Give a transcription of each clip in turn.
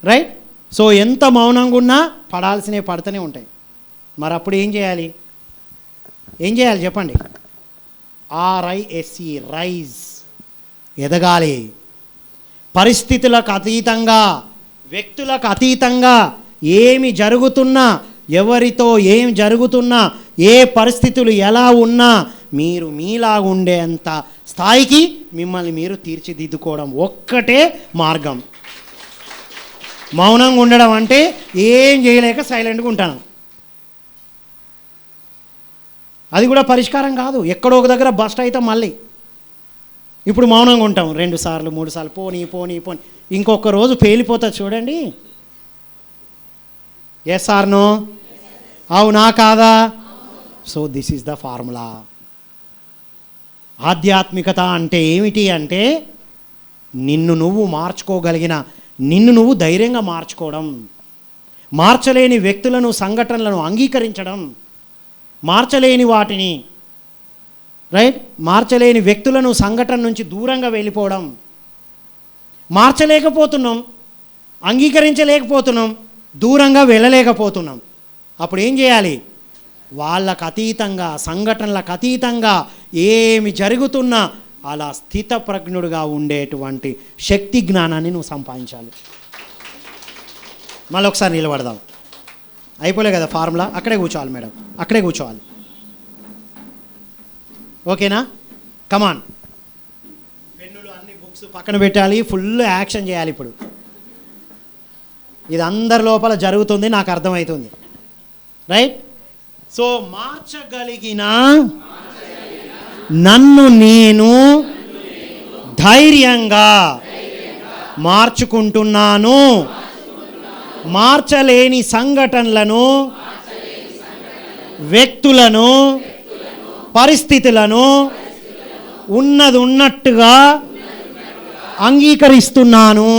Right. So ఎంత మౌనంగా ఉన్నా పడాల్సినవి పడుతూనే ఉంటాయి. మరి అప్పుడు ఏం చేయాలి? ఏం చేయాలి చెప్పండి? RISE, రైజ్, ఎదగాలి. పరిస్థితులకు అతీతంగా, వ్యక్తులకు అతీతంగా ఏమి జరుగుతున్నా, ఎవరితో ఏం జరుగుతున్నా, ఏ పరిస్థితులు ఎలా ఉన్నా మీరు మీలా ఉండేంత స్థాయికి మిమ్మల్ని మీరు తీర్చిదిద్దుకోవడం ఒక్కటే మార్గం. మౌనంగా ఉండడం అంటే ఏం చేయలేక సైలెంట్గా ఉంటాను, అది కూడా పరిష్కారం కాదు. ఎక్కడో ఒక దగ్గర బస్ట్ అయితే మళ్ళీ ఇప్పుడు మౌనంగా ఉంటాం 2 సార్లు 3 సార్లు, పోనీ పోనీ పోనీ, ఇంకొక రోజు పేలిపోతుంది చూడండి. Yes or no? అవునా కాదా? So this is the formula. ఆధ్యాత్మికత అంటే ఏమిటి అంటే నిన్ను నువ్వు మార్చుకోగలిగిన, నిన్ను నువ్వు ధైర్యంగా మార్చుకోవడం, మార్చలేని వ్యక్తులను సంఘటనలను అంగీకరించడం, మార్చలేని వాటిని రైట్, మార్చలేని వ్యక్తులను సంఘటన నుంచి దూరంగా వెళ్ళిపోవడం. మార్చలేకపోతున్నాం, అంగీకరించలేకపోతున్నాం, దూరంగా వెళ్ళలేకపోతున్నాం. అప్పుడు ఏం చేయాలి? వాళ్ళకు అతీతంగా, సంఘటనలకు అతీతంగా ఏమి జరుగుతున్నా అలా స్థితప్రజ్ఞుడుగా ఉండేటువంటి శక్తి జ్ఞానాన్ని నువ్వు సంపాదించాలి. మళ్ళీ ఒకసారి నిలబడదాం. అయిపోలే కదా ఫార్ములా? అక్కడే కూర్చోవాలి మేడం, అక్కడే కూర్చోవాలి. ఓకేనా? కమాన్. పెన్నులు అన్ని బుక్స్ పక్కన పెట్టాలి, ఫుల్ యాక్షన్ చేయాలి. ఇప్పుడు ఇది అందరి లోపల జరుగుతుంది, నాకు అర్థమవుతుంది. రైట్. సో మార్చగలిగిన నన్ను నేను ధైర్యంగా మార్చుకుంటున్నాను. మార్చలేని సంఘటనలను, వ్యక్తులను, పరిస్థితులను ఉన్నది ఉన్నట్టుగా అంగీకరిస్తున్నాను.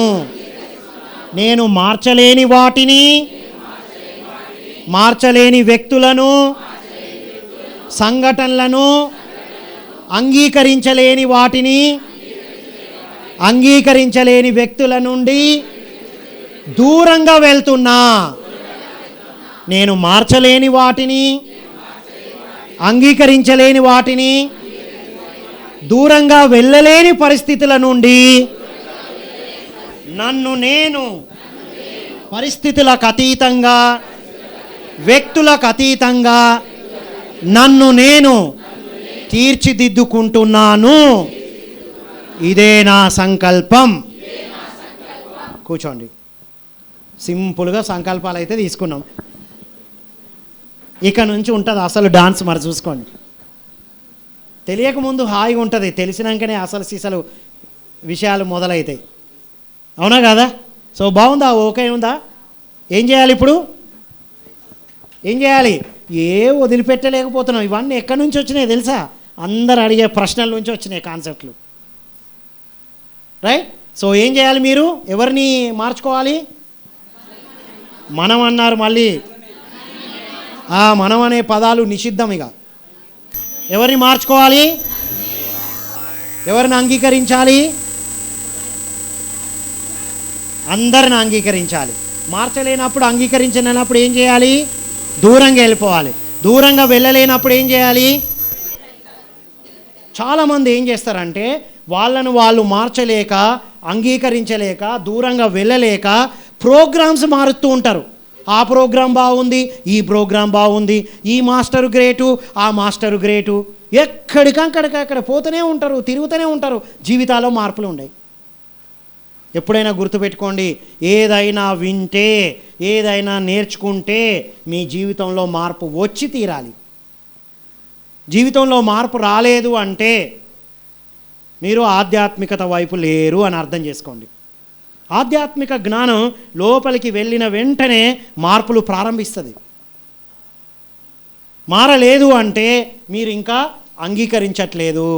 నేను మార్చలేని వాటిని, మార్చలేని వ్యక్తులను, సంఘటనలను, అంగీకరించలేని వాటిని, అంగీకరించలేని వ్యక్తుల నుండి దూరంగా వెళ్తున్నా. నేను మార్చలేని వాటిని, అంగీకరించలేని వాటిని, దూరంగా వెళ్ళలేని పరిస్థితుల నుండి నన్ను నేను పరిస్థితులకు అతీతంగా, వ్యక్తులకు అతీతంగా నన్ను నేను తీర్చిదిద్దుకుంటున్నాను. ఇదే నా సంకల్పం. కూర్చోండి. సింపుల్గా సంకల్పాలు అయితే తీసుకున్నాం. ఇక నుంచి ఉంటుంది అసలు డాన్స్. మరి చూసుకోండి. తెలియకముందు హాయిగా ఉంటుంది, తెలిసినాకనే అసలు సీసలు విషయాలు మొదలవుతాయి. అవునా కదా? సో బాగుందా? ఓకే ఉందా? ఏం చేయాలి ఇప్పుడు? ఏం చేయాలి? వదిలిపెట్టలేకపోతున్నాం. ఇవన్నీ ఎక్కడి నుంచి వచ్చినాయి తెలుసా? అందరు అడిగే ప్రశ్నల నుంచి వచ్చినాయి కాన్సెప్ట్లు. రైట్. సో ఏం చేయాలి? మీరు ఎవరిని మార్చుకోవాలి? మనం అన్నారు మళ్ళీ. మనం అనే పదాలు నిషిద్ధం. ఇక ఎవరిని మార్చుకోవాలి? ఎవరిని అంగీకరించాలి? అందరిని అంగీకరించాలి. మార్చలేనప్పుడు, అంగీకరించలేనప్పుడు ఏం చేయాలి? దూరంగా వెళ్ళిపోవాలి. దూరంగా వెళ్ళలేనప్పుడు ఏం చేయాలి? చాలామంది ఏం చేస్తారంటే వాళ్ళను వాళ్ళు మార్చలేక, అంగీకరించలేక, దూరంగా వెళ్ళలేక ప్రోగ్రామ్స్ మారుస్తూ ఉంటారు. ఆ ప్రోగ్రాం బాగుంది, ఈ ప్రోగ్రాం బాగుంది, ఈ మాస్టరు గ్రేటు, ఆ మాస్టరు గ్రేటు, ఎక్కడికక్కడ పోతూనే ఉంటారు, తిరుగుతూనే ఉంటారు. జీవితాల్లో మార్పులు ఉన్నాయి. ఎప్పుడైనా గుర్తుపెట్టుకోండి, ఏదైనా వింటే, ఏదైనా నేర్చుకుంటే మీ జీవితంలో మార్పు వచ్చి తీరాలి. జీవితంలో మార్పు రాలేదు అంటే మీరు ఆధ్యాత్మికత వైపు లేరు అని అర్థం చేసుకోండి. ఆధ్యాత్మిక జ్ఞానం లోపలికి వెళ్ళిన వెంటనే మార్పులు ప్రారంభిస్తుంది. మారలేదు అంటే మీరు ఇంకా అంగీకరించట్లేదు,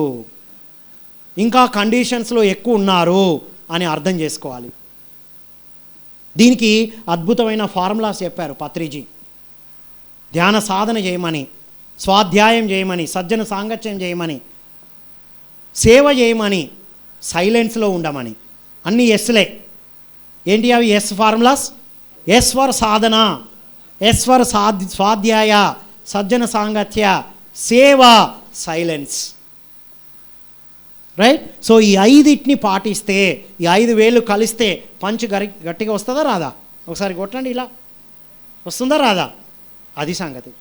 ఇంకా కండిషన్స్లో ఎక్కువ ఉన్నారు అని అర్థం చేసుకోవాలి. దీనికి అద్భుతమైన ఫార్ములాస్ చెప్పారు పత్రిజీ. ధ్యాన సాధన చేయమని, స్వాధ్యాయం చేయమని, సజ్జన సాంగత్యం చేయమని, సేవ చేయమని, సైలెన్స్లో ఉండమని. అన్నీ ఎస్లే. ఏంటి అవి? S formulas. S for sadhana, S for swadhyaya, సజ్జన సాంగత్య, సేవ, సైలెన్స్. రైట్? సో ఈ 5 పాటిస్తే, ఈ 5 వేలు కలిస్తే పంచ్ గట్టిగా వస్తుందా రాదా? ఒకసారి కొట్టండి, ఇలా వస్తుందా రాదా? అది సంగతి.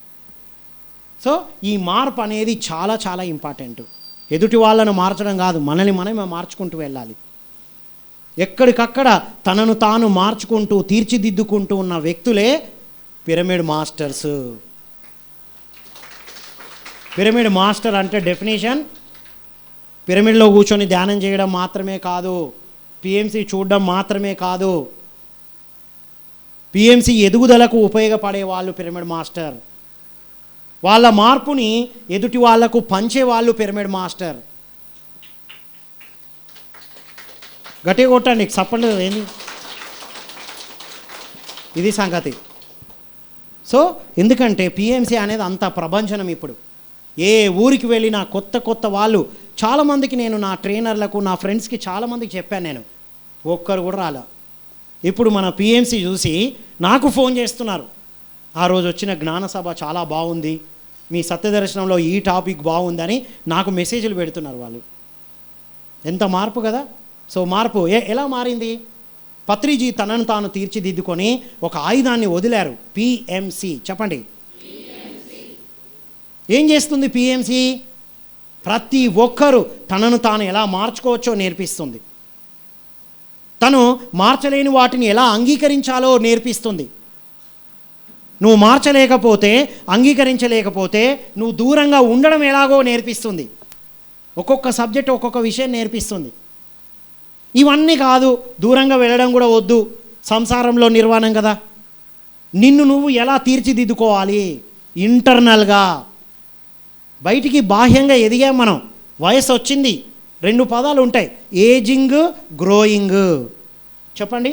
సో ఈ మార్పు అనేది చాలా చాలా ఇంపార్టెంట్. ఎదుటి వాళ్ళను మార్చడం కాదు, మనల్ని మనమే మార్చుకుంటూ వెళ్ళాలి. ఎక్కడికక్కడ తనను తాను మార్చుకుంటూ తీర్చిదిద్దుకుంటూ ఉన్న వ్యక్తులే పిరమిడ్ మాస్టర్స్. పిరమిడ్ మాస్టర్ అంటే డెఫినేషన్ పిరమిడ్లో కూర్చొని ధ్యానం చేయడం మాత్రమే కాదు, పిఎంసి చూడడం మాత్రమే కాదు, పిఎంసి ఎదుగుదలకు ఉపయోగపడే వాళ్ళు పిరమిడ్ మాస్టర్. వాళ్ళ మార్పుని ఎదుటి వాళ్లకు పంచే వాళ్ళు పిరమిడ్ మాస్టర్. గట్టిగా కొట్టండి, సప్పండి. ఏంది ఇది సంగతి. సో ఎందుకంటే పిఎంసి అనేది అంత ప్రభంజనం. ఇప్పుడు ఏ ఊరికి వెళ్ళినా కొత్త కొత్త వాళ్ళు చాలామందికి, నేను నా ట్రైనర్లకు, నా ఫ్రెండ్స్కి చాలామందికి చెప్పాను, నేను ఒక్కరు కూడా రాలా. ఇప్పుడు మన పిఎంసి చూసి నాకు ఫోన్ చేస్తున్నారు, ఆ రోజు వచ్చిన జ్ఞానసభ చాలా బాగుంది, మీ సత్యదర్శనంలో ఈ టాపిక్ బాగుందని నాకు మెసేజ్లు పెడుతున్నారు వాళ్ళు. ఎంత మార్పు కదా. సో మార్పు ఎలా మారింది? పత్రిజీ తనను తాను తీర్చిదిద్దుకొని ఒక ఆయుధాన్ని వదిలారు, పిఎంసి. చెప్పండి, ఏం చేస్తుంది పిఎంసి? ప్రతి ఒక్కరూ తనను తాను ఎలా మార్చుకోవచ్చో నేర్పిస్తుంది. తను మార్చలేని వాటిని ఎలా అంగీకరించాలో నేర్పిస్తుంది. నువ్వు మార్చలేకపోతే, అంగీకరించలేకపోతే నువ్వు దూరంగా ఉండడం ఎలాగో నేర్పిస్తుంది. ఒక్కొక్క సబ్జెక్ట్ ఒక్కొక్క విషయం నేర్పిస్తుంది. ఇవన్నీ కాదు, దూరంగా వెళ్ళడం కూడా వద్దు, సంసారంలో నిర్వాణం కదా. నిన్ను నువ్వు ఎలా తీర్చిదిద్దుకోవాలి ఇంటర్నల్గా. బయటికి బాహ్యంగా ఎదిగాం మనం, వయసు వచ్చింది, 2 పదాలు ఉంటాయి, ఏజింగ్, గ్రోయింగ్. చెప్పండి.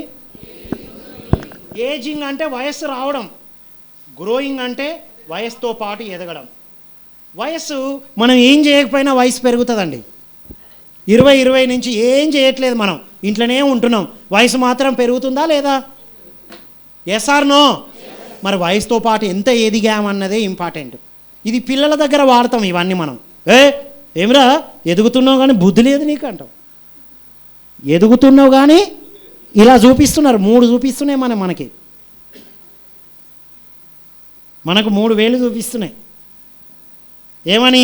ఏజింగ్ అంటే వయస్సు రావడం, గ్రోయింగ్ అంటే వయసుతో పాటు ఎదగడం. వయస్సు మనం ఏం చేయకపోయినా వయసు పెరుగుతుందండి. 20 నుంచి ఏం చేయట్లేదు, మనం ఇంట్లోనే ఉంటున్నాం, వయసు మాత్రం పెరుగుతుందా లేదా? Yes or no? మరి వయసుతో పాటు ఎంత ఎదిగామన్నదే ఇంపార్టెంట్. ఇది పిల్లల దగ్గర వాడతాం ఇవన్నీ మనం. ఏమిరా ఎదుగుతున్నావు కానీ బుద్ధి లేదు నీకు అంటాం. ఎదుగుతున్నావు కానీ ఇలా చూపిస్తున్నారు, 3 చూపిస్తున్నాయి మనకి 3 వేలు చూపిస్తున్నాయి. ఏమని?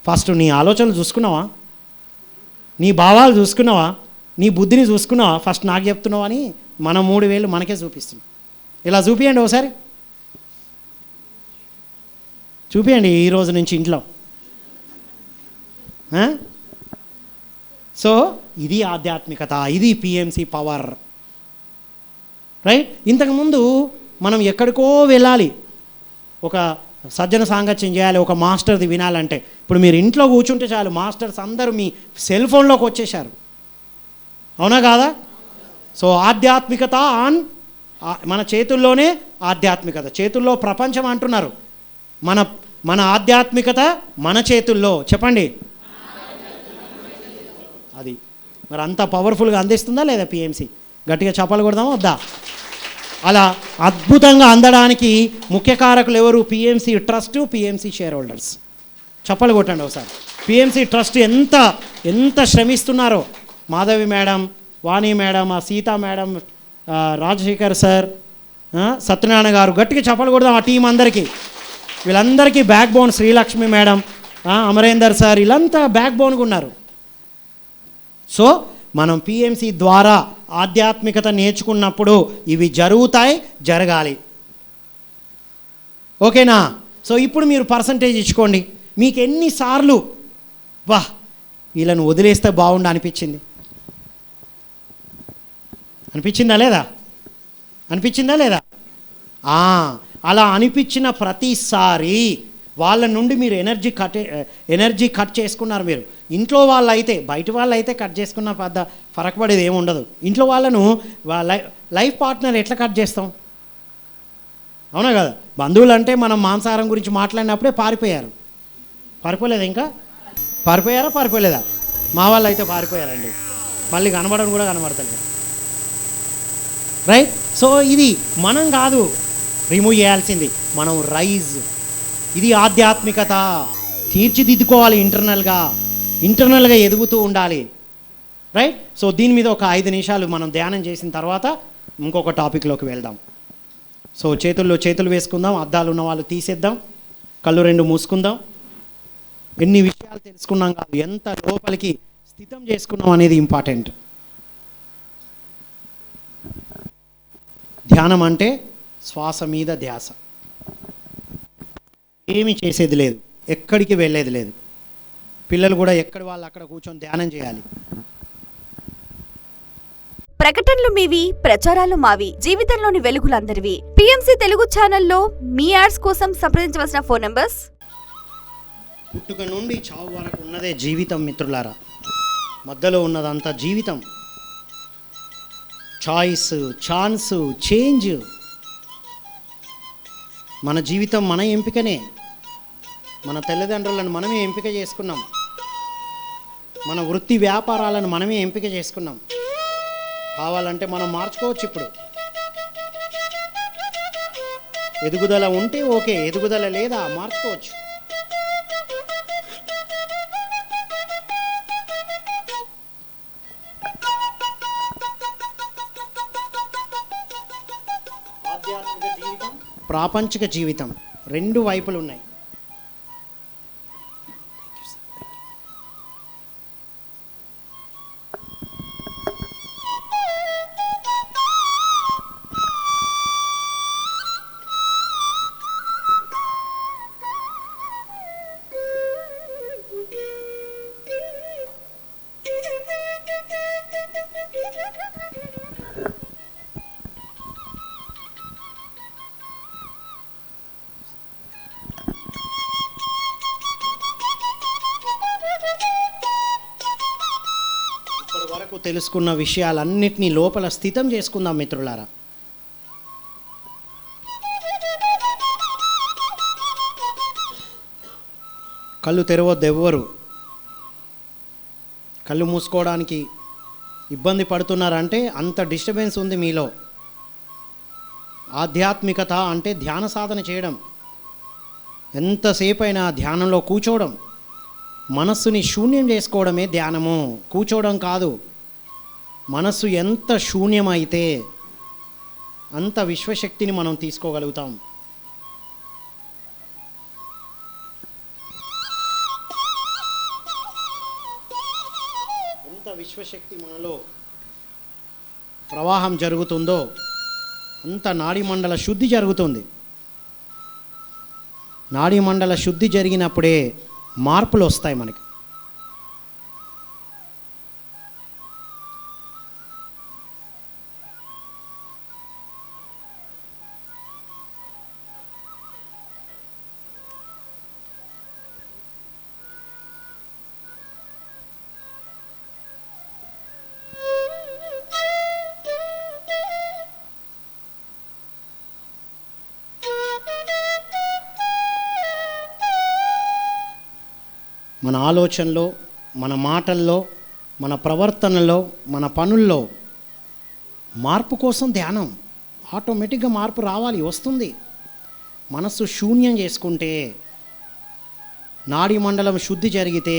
ఫస్ట్ నీ ఆలోచనలు చూసుకున్నావా, నీ భావాలు చూసుకున్నావా, నీ బుద్ధిని చూసుకున్నావా, ఫస్ట్ నాకు చెప్తున్నావా అని మనం 3 వేలు మనకే చూపిస్తున్నాం. ఇలా చూపియండి ఒకసారి, చూపియండి ఈరోజు నుంచి ఇంట్లో. సో ఇది ఆధ్యాత్మికత, ఇది పిఎంసి పవర్. రైట్? ఇంతకుముందు మనం ఎక్కడికో వెళ్ళాలి, ఒక సజ్జన సాంగత్యం చేయాలి, ఒక మాస్టర్ది వినాలంటే. ఇప్పుడు మీరు ఇంట్లో కూర్చుంటే చాలు, మాస్టర్స్ అందరూ మీ సెల్ ఫోన్లోకి వచ్చేసారు. అవునా కాదా? సో ఆధ్యాత్మికత మన చేతుల్లోనే. ఆధ్యాత్మికత చేతుల్లో, ప్రపంచం అంటున్నారు, మన ఆధ్యాత్మికత మన చేతుల్లో. చెప్పండి, అది మరి అంత పవర్ఫుల్గా అందిస్తుందా లేదా పిఎంసి? గట్టిగా చప్పలు కొడదామా వద్దా? అలా అద్భుతంగా అందడానికి ముఖ్య కారకులు ఎవరు? PMC trust, PMC shareholders. చప్పలు కొట్టండి ఒకసారి. పిఎంసి ట్రస్ట్ ఎంత శ్రమిస్తున్నారో. Madhavi madam, Vani madam, Sita madam, Rajasekhar sir, Satyanarayana గారు, గట్టిగా చప్పలు కొడదాం ఆ టీం అందరికీ. వీళ్ళందరికీ backbone. Srilakshmi madam, Amarender sir, వీళ్ళంతా బ్యాక్ బోన్గా ఉన్నారు. సో మనం పిఎంసి ద్వారా ఆధ్యాత్మికత నేర్చుకున్నప్పుడు ఇవి జరగాలి. ఓకేనా? సో ఇప్పుడు మీరు పర్సంటేజ్ ఇచ్చుకోండి. మీకు ఎన్నిసార్లు వీళ్ళను వదిలేస్తే బాగుండు అనిపించిందా లేదా? అలా అనిపించిన ప్రతిసారి వాళ్ళ నుండి మీరు ఎనర్జీ కట్ చేసుకున్నారు. మీరు ఇంట్లో వాళ్ళు అయితే, బయట వాళ్ళు అయితే కట్ చేసుకున్న పెద్ద ఫరక్ పడేది ఏమి ఉండదు. ఇంట్లో వాళ్ళను లైఫ్ పార్ట్నర్ ఎట్లా కట్ చేస్తాం? అవునా కదా? బంధువులు అంటే మనం మాంసాహారం గురించి మాట్లాడినప్పుడే పారిపోలేదా? ఇంకా పారిపోలేదా? మా వాళ్ళు అయితే పారిపోయారండి, మళ్ళీ కనబడడం కూడా కనబడతలేదు. రైట్. సో ఇది మనం కాదు రిమూవ్ చేయాల్సింది, మనం రైజ్. ఇది ఆధ్యాత్మికత. తీర్చిదిద్దుకోవాలి ఇంటర్నల్గా ఎదుగుతూ ఉండాలి. రైట్. సో దీని మీద ఒక 5 నిమిషాలు మనం ధ్యానం చేసిన తర్వాత ఇంకొక టాపిక్లోకి వెళ్దాం. సో చేతుల్లో చేతులు వేసుకుందాం, అద్దాలు ఉన్న వాళ్ళు తీసేద్దాం, కళ్ళు 2 మూసుకుందాం. ఎన్ని విషయాలు తెలుసుకున్నాం కాదు, ఎంత లోపలికి స్థితం చేసుకున్నాం అనేది ఇంపార్టెంట్. ధ్యానం అంటే శ్వాస మీద ధ్యాస. ఏమీ చేసేది లేదు, ఎక్కడికి వెళ్ళేది లేదు. పిల్లలు కూడా ఎక్కడి వాళ్ళు అక్కడ కూర్చొని ధ్యానం చేయాలి. ప్రకటనలు మీవి, ప్రచారాలు మావి, జీవితంలోని వెలుగులందరివి. పిఎంసి తెలుగు ఛానల్లో మీ యాడ్స్ కోసం సంప్రదించవలసిన ఫోన్ నంబర్స్. పుట్టుక నుండి చావు వరకు ఉన్నదే జీవితం మిత్రులారా. మధ్యలో ఉన్నదంతా జీవితం. Choice, chance, change. మన జీవితం మన ఎంపికనే. మన తల్లిదండ్రులను మనమే ఎంపిక చేసుకున్నాం. మన వృత్తి వ్యాపారాలను మనమే ఎంపిక చేసుకున్నాం. కావాలంటే మనం మార్చుకోవచ్చు. ఇప్పుడు ఎదుగుదల ఉంటే ఓకే, ఎదుగుదల లేదా మార్చుకోవచ్చు. ఆధ్యాత్మిక జీవితం, ప్రాపంచిక జీవితం 2 వైపులు ఉన్నాయి. వరకు తెలుసుకున్న విషయాలన్నిటినీ లోపల స్థితం చేసుకుందాం మిత్రులారా. కళ్ళు తెరవద్దు ఎవ్వరు. కళ్ళు మూసుకోవడానికి ఇబ్బంది పడుతున్నారంటే అంత డిస్టర్బెన్స్ ఉంది మీలో. ఆధ్యాత్మికత అంటే ధ్యాన సాధన చేయడం, ఎంతసేపు అయినా ధ్యానంలో కూర్చోవడం, మనస్సుని శూన్యం చేసుకోవడమే ధ్యానము. కూర్చోవడం కాదు. మనస్సు ఎంత శూన్యమైతే అంత విశ్వశక్తిని మనం తీసుకోగలుగుతాం. ఎంత విశ్వశక్తి మనలో ప్రవాహం జరుగుతుందో అంత నాడీమండల శుద్ధి జరుగుతుంది. నాడీమండల శుద్ధి జరిగినప్పుడే మార్పులు వస్తాయి మనకి. మన ఆలోచనలో, మన మాటల్లో, మన ప్రవర్తనలో, మన పనుల్లో మార్పు కోసం ధ్యానం. ఆటోమేటిక్గా మార్పు రావాలి, వస్తుంది. మనస్సు శూన్యం చేసుకుంటే, నాడీ మండలం శుద్ధి జరిగితే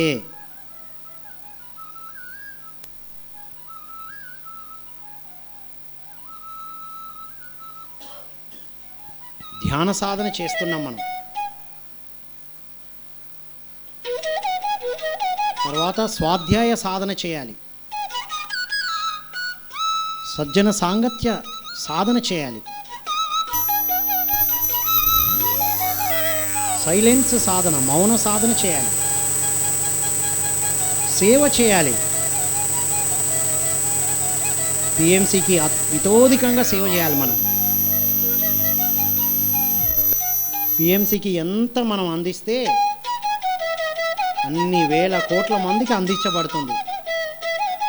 ధ్యాన సాధన చేస్తున్నాం మనం. తర్వాత స్వాధ్యాయ సాధన చేయాలి, సజ్జన సాంగత్య సాధన చేయాలి, సైలెన్స్ సాధన, మౌన సాధన చేయాలి, సేవ చేయాలి. పిఎంసికి ఇతోధికంగా సేవ చేయాలి మనం. పిఎంసికి ఎంత మనం అందిస్తే అన్ని వేల కోట్ల మందికి అందించబడుతుంది.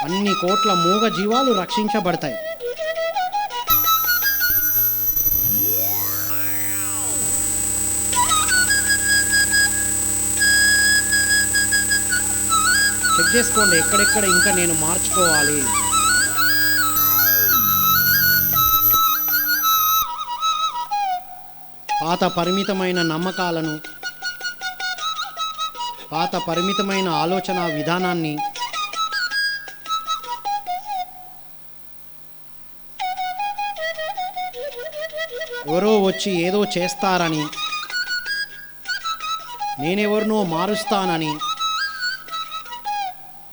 అన్ని కోట్ల మూగ జీవాలు రక్షించబడతాయి. చెక్ చేసుకోండి ఎక్కడెక్కడ ఇంకా నేను మార్చుకోవాలి. పాత పరిమితమైన నమ్మకాలను, పాత పరిమితమైన ఆలోచన విధానాన్ని ఎవరో వచ్చి ఏదో చేస్తారని, నేనెవరినో మారుస్తానని,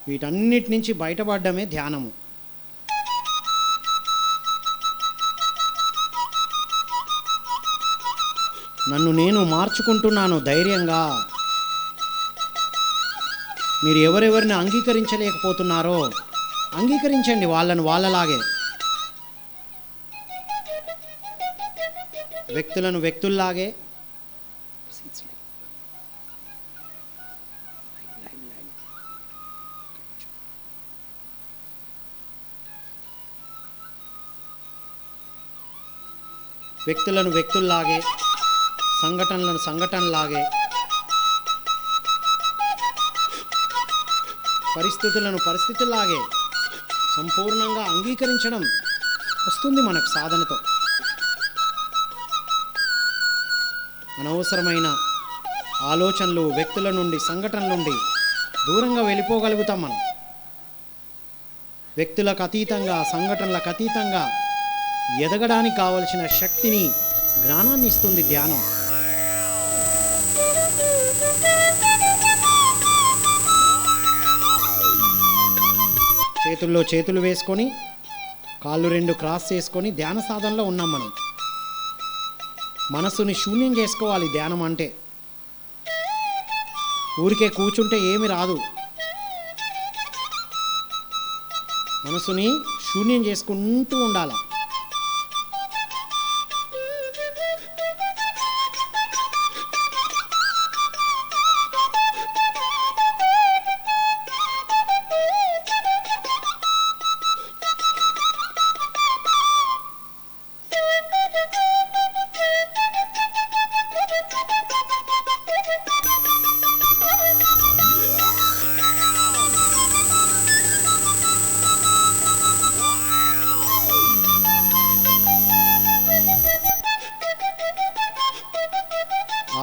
వీటన్నిటి నుంచి బయటపడడమే ధ్యానము. నన్ను నేను మార్చుకుంటున్నాను ధైర్యంగా. మీరు ఎవరెవరిని అంగీకరించలేకపోతున్నారో అంగీకరించండి, వాళ్ళను వాళ్ళలాగే. వ్యక్తులను వ్యక్తుల్లాగే, వ్యక్తులను వ్యక్తుల్లాగే, సంఘటనలను సంఘటనలాగే, పరిస్థితులను పరిస్థితుల్లాగే సంపూర్ణంగా అంగీకరించడం వస్తుంది మనకు సాధనతో. అనవసరమైన ఆలోచనలు, వ్యక్తుల నుండి, సంఘటనల నుండి దూరంగా వెళ్ళిపోగలుగుతాం మనం. వ్యక్తులకు అతీతంగా, సంఘటనలకు అతీతంగా ఎదగడానికి కావలసిన శక్తిని, జ్ఞానాన్ని ఇస్తుంది ధ్యానం. చేతుల్లో చేతులు వేసుకొని, కాళ్ళు రెండు క్రాస్ చేసుకొని ధ్యాన సాధనలో ఉన్నాం మనం. మనసుని శూన్యం చేసుకోవాలి ధ్యానం అంటే. ఊరికే కూర్చుంటే ఏమి రాదు. మనసుని శూన్యం చేసుకుంటూ ఉండాలి.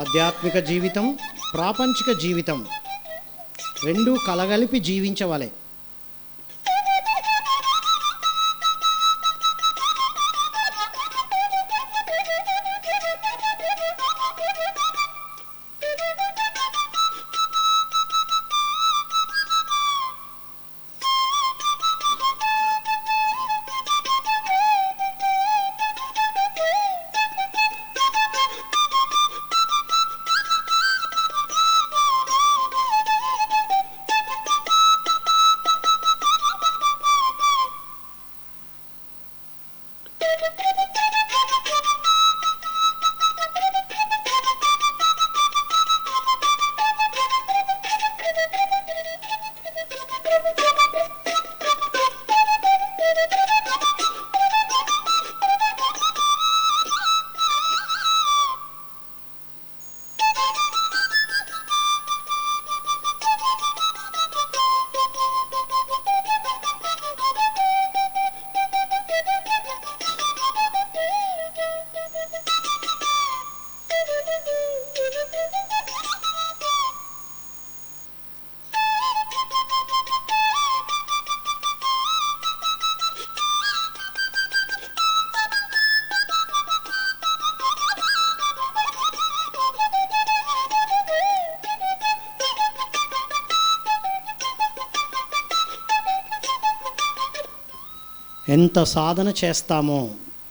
ఆధ్యాత్మిక జీవితం, ప్రాపంచిక జీవితం రెండూ కలగలిపి జీవించవలే. ఎంత సాధన చేస్తామో,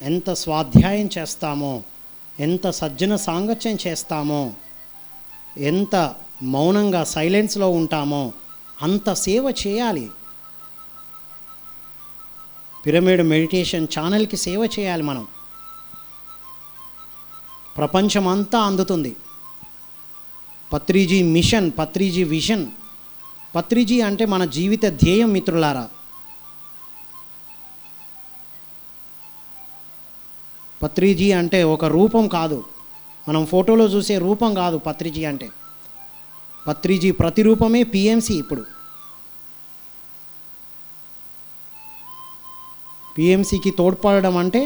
ఎంత స్వాధ్యాయం చేస్తామో, ఎంత సజ్జన సాంగత్యం చేస్తామో, ఎంత మౌనంగా సైలెన్స్లో ఉంటామో అంత సేవ చేయాలి. పిరమిడ్ మెడిటేషన్ ఛానల్కి సేవ చేయాలి మనం. ప్రపంచమంతా అందుతుంది. Patriji mission, Patriji vision. పత్రిజీ అంటే మన జీవిత ధ్యేయం మిత్రులారా. పత్రిజీ అంటే ఒక రూపం కాదు, మనం ఫోటోలో చూసే రూపం కాదు పత్రిజీ అంటే. పత్రిజీ ప్రతిరూపమే పిఎంసి. ఇప్పుడు పిఎంసికి తోడ్పడడం అంటే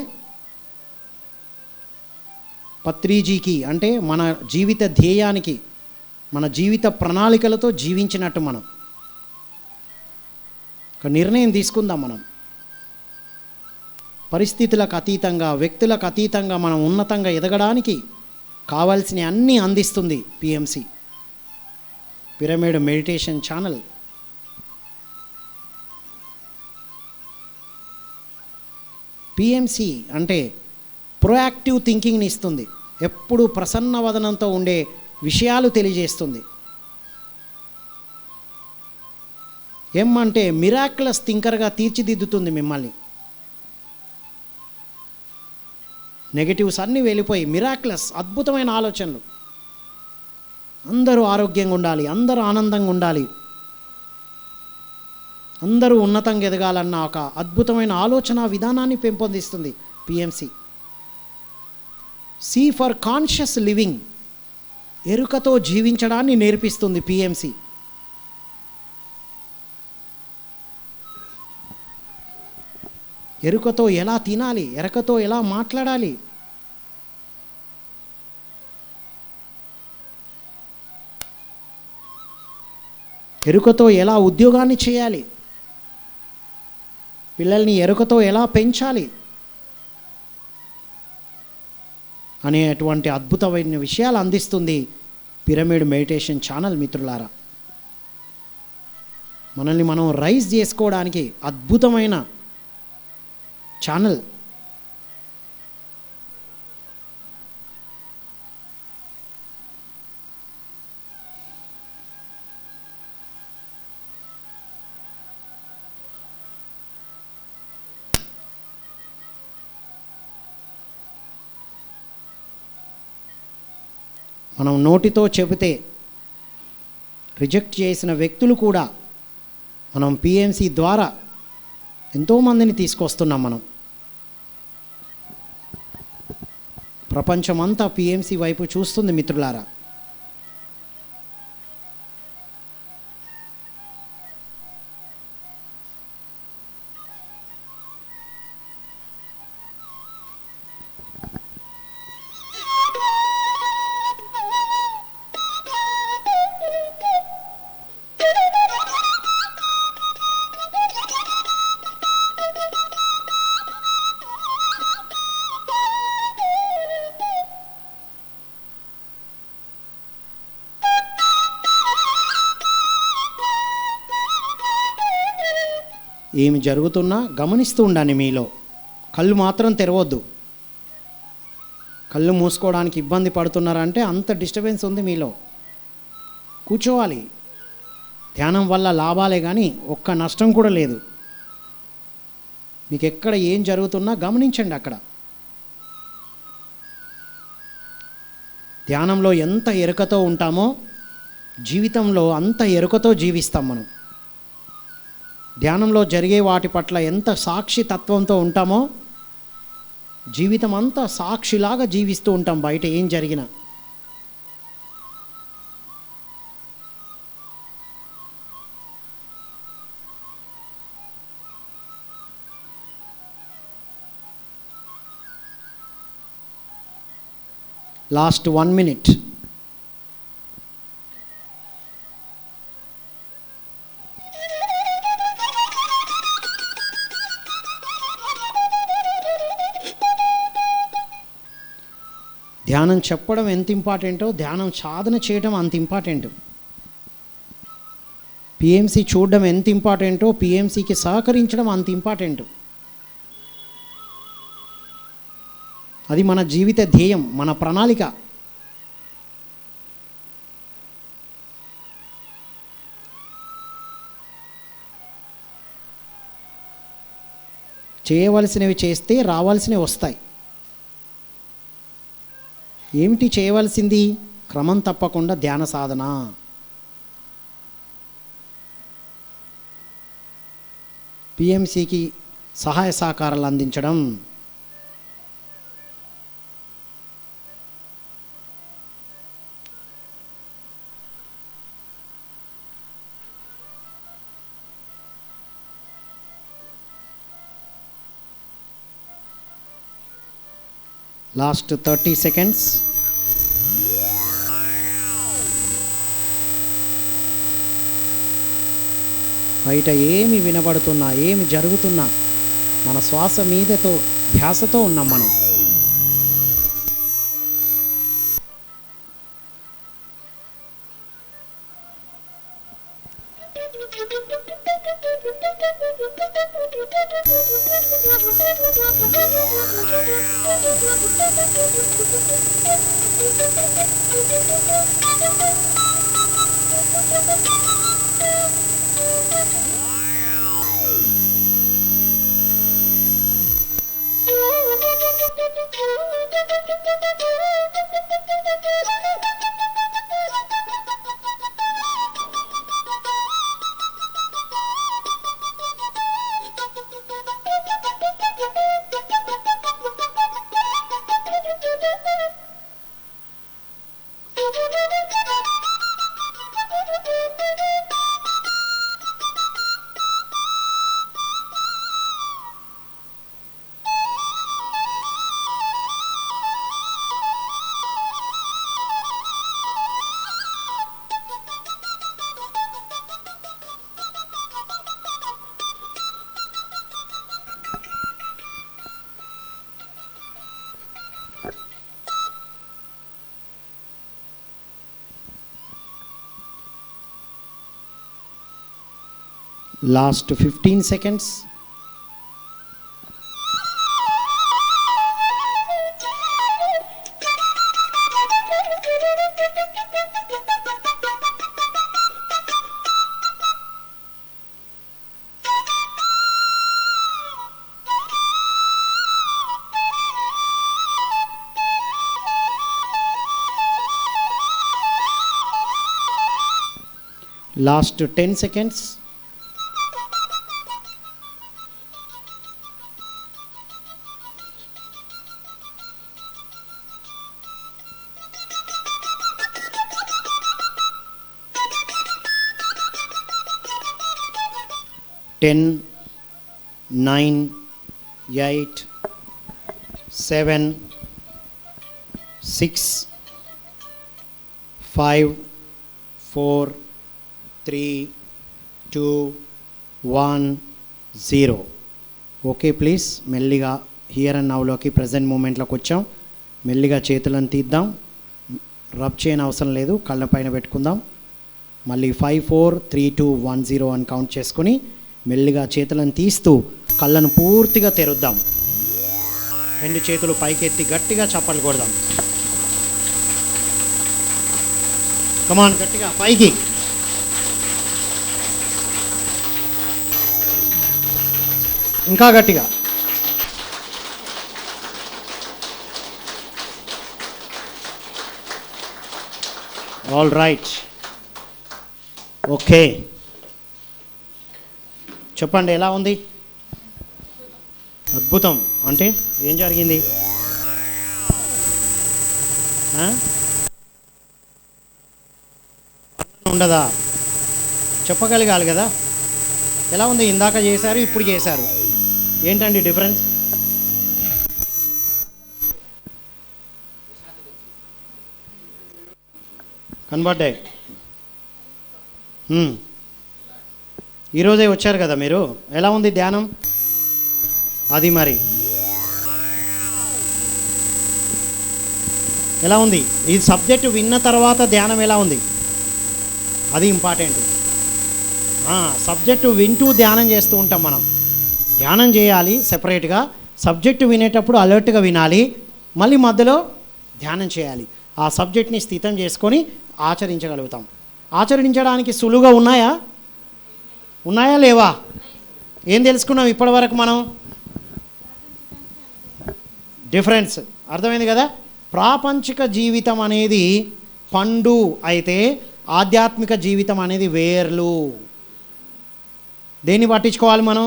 పత్రిజీకి అంటే మన జీవిత ధ్యేయానికి, మన జీవిత ప్రణాళికలతో జీవించినట్టు మనం ఒక నిర్ణయం తీసుకుందాం. మనం పరిస్థితులకు అతీతంగా, వ్యక్తులకు అతీతంగా మనం ఉన్నతంగా ఎదగడానికి కావాల్సిన అన్నీ అందిస్తుంది PMC, pyramid meditation channel. PMC అంటే ప్రొయాక్టివ్ థింకింగ్ని ఇస్తుంది. ఎప్పుడు ప్రసన్న వదనంతో ఉండే విషయాలు తెలియజేస్తుంది. ఏమంటే మిరాక్యులస్ థింకర్గా తీర్చిదిద్దుతుంది మిమ్మల్ని. నెగటివ్స్ అన్నీ వెళ్ళిపోయి మిరాక్యులస్ అద్భుతమైన ఆలోచనలు. అందరూ ఆరోగ్యంగా ఉండాలి, అందరూ ఆనందంగా ఉండాలి, అందరూ ఉన్నతంగా ఎదగాలన్న ఒక అద్భుతమైన ఆలోచన విధానాన్ని పెంపొందిస్తుంది PMC. C for conscious living, ఎరుకతో జీవించడాన్ని నేర్పిస్తుంది పిఎంసి. ఎరుకతో ఎలా తినాలి, ఎరుకతో ఎలా మాట్లాడాలి, ఎరుకతో ఎలా ఉద్యోగాన్ని చేయాలి, పిల్లల్ని ఎరుకతో ఎలా పెంచాలి అనేటువంటి అద్భుతమైన విషయాలు అందిస్తుంది పిరమిడ్ మెడిటేషన్ ఛానల్. మిత్రులారా, మనల్ని మనం రైజ్ చేసుకోవడానికి అద్భుతమైన ఛానల్. మనం నోటితో చెబితే రిజెక్ట్ చేసిన వ్యక్తులు కూడా మనం పిఎంసి ద్వారా ఎంతోమందిని తీసుకొస్తున్నాం. మనం ప్రపంచమంతా పిఎంసి వైపు చూస్తుంది మిత్రులారా. ఏమి జరుగుతున్నా గమనిస్తూ ఉండండి. మీలో కళ్ళు మాత్రం తెరవద్దు. కళ్ళు మూసుకోవడానికి ఇబ్బంది పడుతున్నారంటే అంత డిస్టర్బెన్స్ ఉంది మీలో. కూర్చోవాలి. ధ్యానం వల్ల లాభాలే కానీ ఒక్క నష్టం కూడా లేదు. మీకు ఎక్కడ ఏం జరుగుతున్నా గమనించండి. అక్కడ ధ్యానంలో ఎంత ఎరుకతో ఉంటామో జీవితంలో అంత ఎరుకతో జీవిస్తాం మనం. ధ్యానంలో జరిగే వాటి పట్ల ఎంత సాక్షి తత్వంతో ఉంటామో జీవితం అంతా సాక్షిలాగా జీవిస్తూ ఉంటాం. బయట ఏం జరిగినా లాస్ట్ 1 minute. ధ్యానం చెప్పడం ఎంత ఇంపార్టెంటో ధ్యానం సాధన చేయడం అంత ఇంపార్టెంట్. పిఎంసి చూడడం ఎంత ఇంపార్టెంటో పిఎంసికి సహకరించడం అంత ఇంపార్టెంట్. అది మన జీవిత ధ్యేయం, మన ప్రణాళిక. చేయవలసినవి చేస్తే రావాల్సినవి వస్తాయి. ఏమిటి చేయవలసింది? క్రమం తప్పకుండా ధ్యాన సాధన. పిఎంసికి సహాయ సహకారాలు అందించడం, లాస్ట్ 30 సెకండ్స్. బయట ఏమి వినబడుతున్నా, ఏమి జరుగుతున్నా మన శ్వాస మీదతో ధ్యాసతో ఉన్నాం మనం. Last 15 seconds. Last 10 seconds. Ten, 9, 8, 7, 6, 5, 4, 3, 2, 1, 0. Okay, please మెల్లిగా హియర్ అండ్ నౌలోకి ప్రజెంట్ మూమెంట్లోకి వచ్చాం. మెల్లిగా చేతులను తీద్దాం. రబ్ చేయని అవసరం లేదు, కళ్ళ పైన పెట్టుకుందాం. మళ్ళీ 5, 4, 3, 2, 1, 0 అని కౌంట్ చేసుకుని మెల్లిగా చేతులను తీస్తూ కళ్ళను పూర్తిగా తెరుద్దాం. 2 చేతులు పైకెత్తి గట్టిగా చప్పట్లు కొడదాం. కమాన్, గట్టిగా పైకి. ఇంకా గట్టిగా. All right, okay. చెప్పండి, ఎలా ఉంది? అద్భుతం. అంటే ఏం జరిగింది? ఉండదా? చెప్పగలగాలి కదా. ఎలా ఉంది? ఇందాక చేశారు, ఇప్పుడు చేశారు. ఏంటండి డిఫరెన్స్? కనబడ్డాయి. ఈరోజే వచ్చారు కదా మీరు. ఎలా ఉంది ధ్యానం? అది మరి ఎలా ఉంది? ఈ సబ్జెక్టు విన్న తర్వాత ధ్యానం ఎలా ఉంది? అది ఇంపార్టెంట్. సబ్జెక్టు వింటూ ధ్యానం చేస్తూ ఉంటాం మనం. ధ్యానం చేయాలి సెపరేట్గా, సబ్జెక్టు వినేటప్పుడు అలర్ట్గా వినాలి, మళ్ళీ మధ్యలో ధ్యానం చేయాలి. ఆ సబ్జెక్ట్ని స్థితం చేసుకొని ఆచరించగలుగుతాం. ఆచరించడానికి సులువుగా ఉన్నాయా లేవా? ఏం తెలుసుకున్నాం ఇప్పటివరకు మనం? డిఫరెన్స్ అర్థమైంది కదా. ప్రాపంచిక జీవితం అనేది పండు అయితే ఆధ్యాత్మిక జీవితం అనేది వేర్లు. దేన్ని పట్టించుకోవాలి మనం?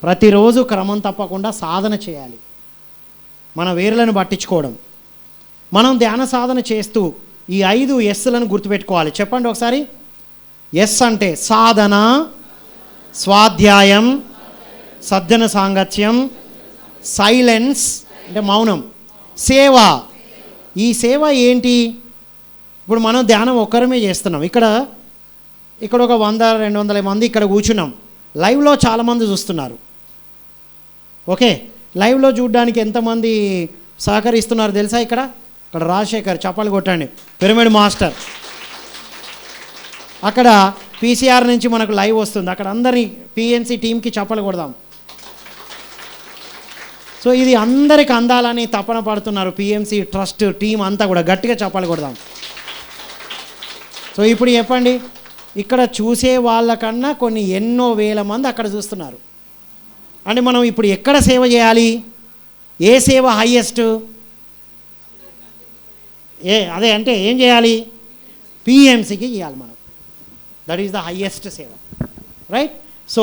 ప్రతిరోజు క్రమం తప్పకుండా సాధన చేయాలి. మన వేర్లను పట్టించుకోవడం. మనం ధ్యాన సాధన చేస్తూ ఈ 5 ఎస్లను గుర్తుపెట్టుకోవాలి. చెప్పండి ఒకసారి. ఎస్ అంటే సాధన, స్వాధ్యాయం, సజ్జన సాంగత్యం, సైలెన్స్ అంటే మౌనం, సేవ. ఈ సేవ ఏంటి? ఇప్పుడు మనం ధ్యానం ఒక్కరమే చేస్తున్నాం. ఇక్కడ ఒక 100-200 మంది ఇక్కడ కూర్చున్నాం. లైవ్లో చాలామంది చూస్తున్నారు. ఓకే, లైవ్లో చూడడానికి ఎంతమంది సహకరిస్తున్నారు తెలుసా? ఇక్కడ రాజశేఖర్ చప్పలు కొట్టండి, పిరమిడ్ మాస్టర్. అక్కడ పీసీఆర్ నుంచి మనకు లైవ్ వస్తుంది. అక్కడ అందరి పిఎన్సి టీంకి చప్పలు కొడదాం. సో ఇది అందరికి అందాలని తపన పడుతున్నారు. పిఎంసి ట్రస్ట్ టీం అంతా కూడా గట్టిగా చప్పలు కొడదాం. సో ఇప్పుడు చెప్పండి, ఇక్కడ చూసే వాళ్ళకన్నా కొన్ని ఎన్నో వేల మంది అక్కడ చూస్తున్నారు. అంటే మనం ఇప్పుడు ఎక్కడ సేవ చేయాలి? ఏ సేవ హైయెస్ట్? అదే అంటే ఏం చేయాలి? పిఎంసికి చేయాలి మనం. దట్ ఈస్ ద హైయెస్ట్ సేవ, రైట్? సో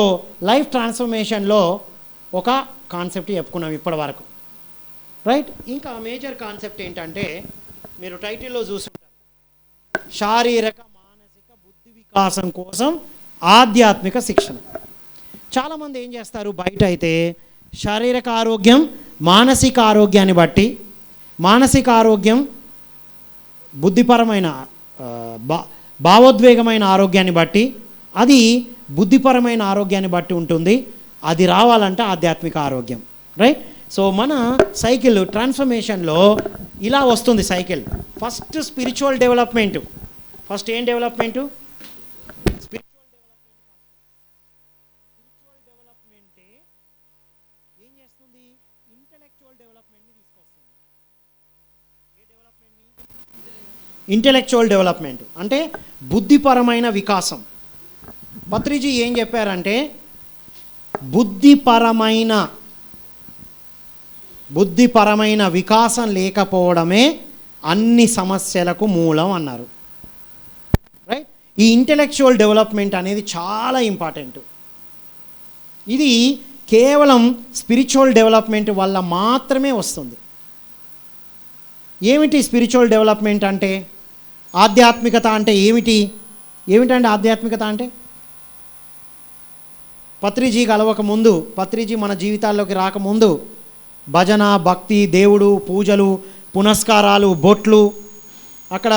లైఫ్ ట్రాన్స్ఫర్మేషన్లో ఒక కాన్సెప్ట్ చెప్పుకున్నాం ఇప్పటి వరకు, రైట్? ఇంకా మేజర్ కాన్సెప్ట్ ఏంటంటే, మీరు టైటిల్లో చూస్తుంటారు, శారీరక మానసిక బుద్ధి వికాసం కోసం ఆధ్యాత్మిక శిక్షణ. చాలామంది ఏం చేస్తారు, బయట అయితే శారీరక ఆరోగ్యం మానసిక ఆరోగ్యాన్ని బట్టి, మానసిక ఆరోగ్యం బుద్ధిపరమైన భావోద్వేగమైన ఆరోగ్యాన్ని బట్టి, అది బుద్ధిపరమైన ఆరోగ్యాన్ని బట్టి ఉంటుంది. అది రావాలంటే ఆధ్యాత్మిక ఆరోగ్యం, రైట్? సో మన సైకిల్ ట్రాన్స్ఫర్మేషన్లో ఇలా వస్తుంది cycle. First spiritual development. First ఏం డెవలప్మెంటు? Spiritual development. స్పిరిచువల్ డెవలప్మెంటే ఏం చేస్తుంది? ఇంటెలెక్చువల్ డెవలప్మెంట్ని తీసుకొస్తుంది. ఏ డెవలప్మెంట్ని? ఇంటెలెక్చువల్ డెవలప్మెంట్ అంటే బుద్ధిపరమైన వికాసం. పత్రిజీ ఏం చెప్పారంటే, బుద్ధిపరమైన వికాసం లేకపోవడమే అన్ని సమస్యలకు మూలం అన్నారు, రైట్? ఈ ఇంటెలెక్చువల్ డెవలప్మెంట్ అనేది చాలా ఇంపార్టెంట్. ఇది కేవలం స్పిరిచువల్ డెవలప్మెంట్ వల్ల మాత్రమే వస్తుంది. ఏమిటి స్పిరిచువల్ డెవలప్మెంట్ అంటే? ఆధ్యాత్మికత అంటే ఏమిటంటే ఆధ్యాత్మికత అంటే? పత్రిజీ కలవక ముందు, పత్రిజీ మన జీవితాల్లోకి రాకముందు భజన, భక్తి, దేవుడు, పూజలు, పునస్కారాలు, బొట్లు, అక్కడ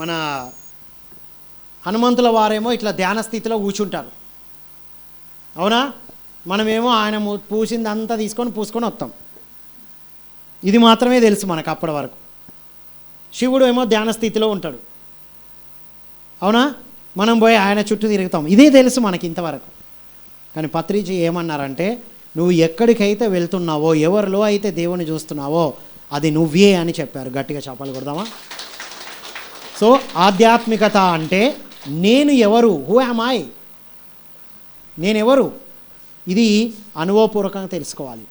మన హనుమంతుల వారేమో ఇట్లా ధ్యాన స్థితిలో కూర్చుంటారు, అవునా? మనమేమో ఆయన పూసింది అంతా పూసుకొని వస్తాం. ఇది మాత్రమే తెలుసు మనకు అప్పటి వరకు. శివుడు ఏమో ధ్యాన స్థితిలో ఉంటాడు, అవునా? మనం పోయి ఆయన చుట్టూ తిరుగుతాం, ఇదే తెలుసు మనకి ఇంతవరకు. కానీ పత్రిజీ ఏమన్నారంటే, నువ్వు ఎక్కడికైతే వెళ్తున్నావో, ఎవరిలో అయితే దేవుని చూస్తున్నావో అది నువ్వే అని చెప్పారు. గట్టిగా చప్పలు కొడదామా? సో ఆధ్యాత్మికత అంటే నేను ఎవరు, హూ యామ్ ఐ, నేనెవరు, ఇది అనుభవపూర్వకంగా తెలుసుకోవాలి.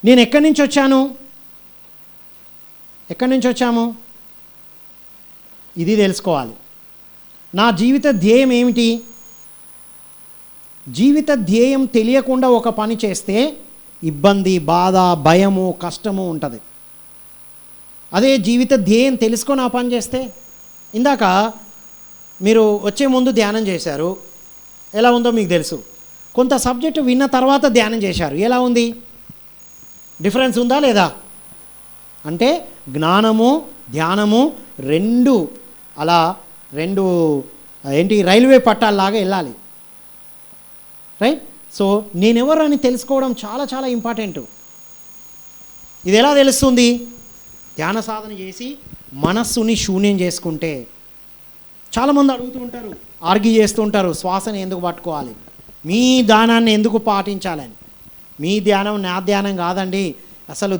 నేను ఎక్కడి నుంచి వచ్చాము, ఇది తెలుసుకోవాలి. నా జీవిత ధ్యేయం ఏమిటి? జీవిత ధ్యేయం తెలియకుండా ఒక పని చేస్తే ఇబ్బంది, బాధ, భయము, కష్టము ఉంటుంది. అదే జీవిత ధ్యేయం తెలుసుకొని ఆ పని చేస్తే, ఇందాక మీరు వచ్చే ముందు ధ్యానం చేశారు, ఎలా ఉందో మీకు తెలుసు. కొంత సబ్జెక్టు విన్న తర్వాత ధ్యానం చేశారు, ఎలా ఉంది? డిఫరెన్స్ ఉందా లేదా? అంటే జ్ఞానము, ధ్యానము రెండు రైల్వే పట్టాల్లాగా వెళ్ళాలి, రైట్? సో నేనెవరు అని తెలుసుకోవడం చాలా చాలా ఇంపార్టెంట్. ఇది ఎలా తెలుస్తుంది? ధ్యాన సాధన చేసి మనస్సుని శూన్యం చేసుకుంటే. చాలామంది అడుగుతూ ఉంటారు, ఆర్గ్యూ చేస్తూ ఉంటారు, శ్వాసని ఎందుకు పట్టుకోవాలి, మీ ధ్యానాన్ని ఎందుకు పాటించాలని. మీ ధ్యానం నా ధ్యానం కాదండి. అసలు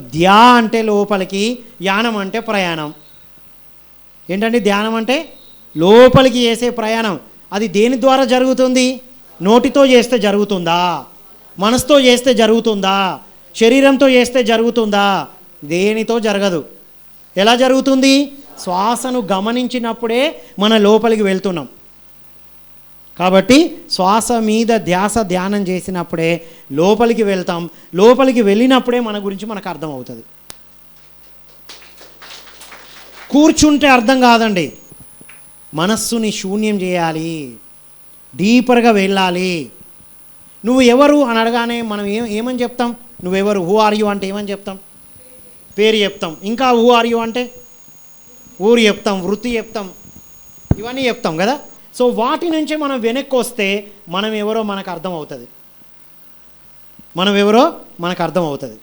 అంటే లోపలికి, యానం అంటే ప్రయాణం. ఏంటండి ధ్యానం అంటే? లోపలికి చేసే ప్రయాణం. అది దేని ద్వారా జరుగుతుంది? నోటితో చేస్తే జరుగుతుందా? మనసుతో చేస్తే జరుగుతుందా? శరీరంతో చేస్తే జరుగుతుందా? దేనితో జరగదు. ఎలా జరుగుతుంది? శ్వాసను గమనించినప్పుడే మన లోపలికి వెళ్తున్నాం. కాబట్టి శ్వాస మీద ధ్యానం చేసినప్పుడే లోపలికి వెళ్తాం. లోపలికి వెళ్ళినప్పుడే మన గురించి మనకు అర్థం అవుతుంది. కూర్చుంటే అర్థం కాదండి. మనస్సుని శూన్యం చేయాలి, డీపర్గా వెళ్ళాలి. నువ్వు ఎవరు అని అడగానే మనం ఏమని చెప్తాం? నువ్వెవరు, హూ ఆర్ యూ అంటే ఏమని చెప్తాం? పేరు చెప్తాం. ఇంకా హూ ఆర్ యూ అంటే ఊరు చెప్తాం, వృత్తి చెప్తాం, ఇవన్నీ చెప్తాం కదా. సో వాటి నుంచే మనం వెనక్కి వస్తే మనం ఎవరో మనకు అర్థం అవుతుంది,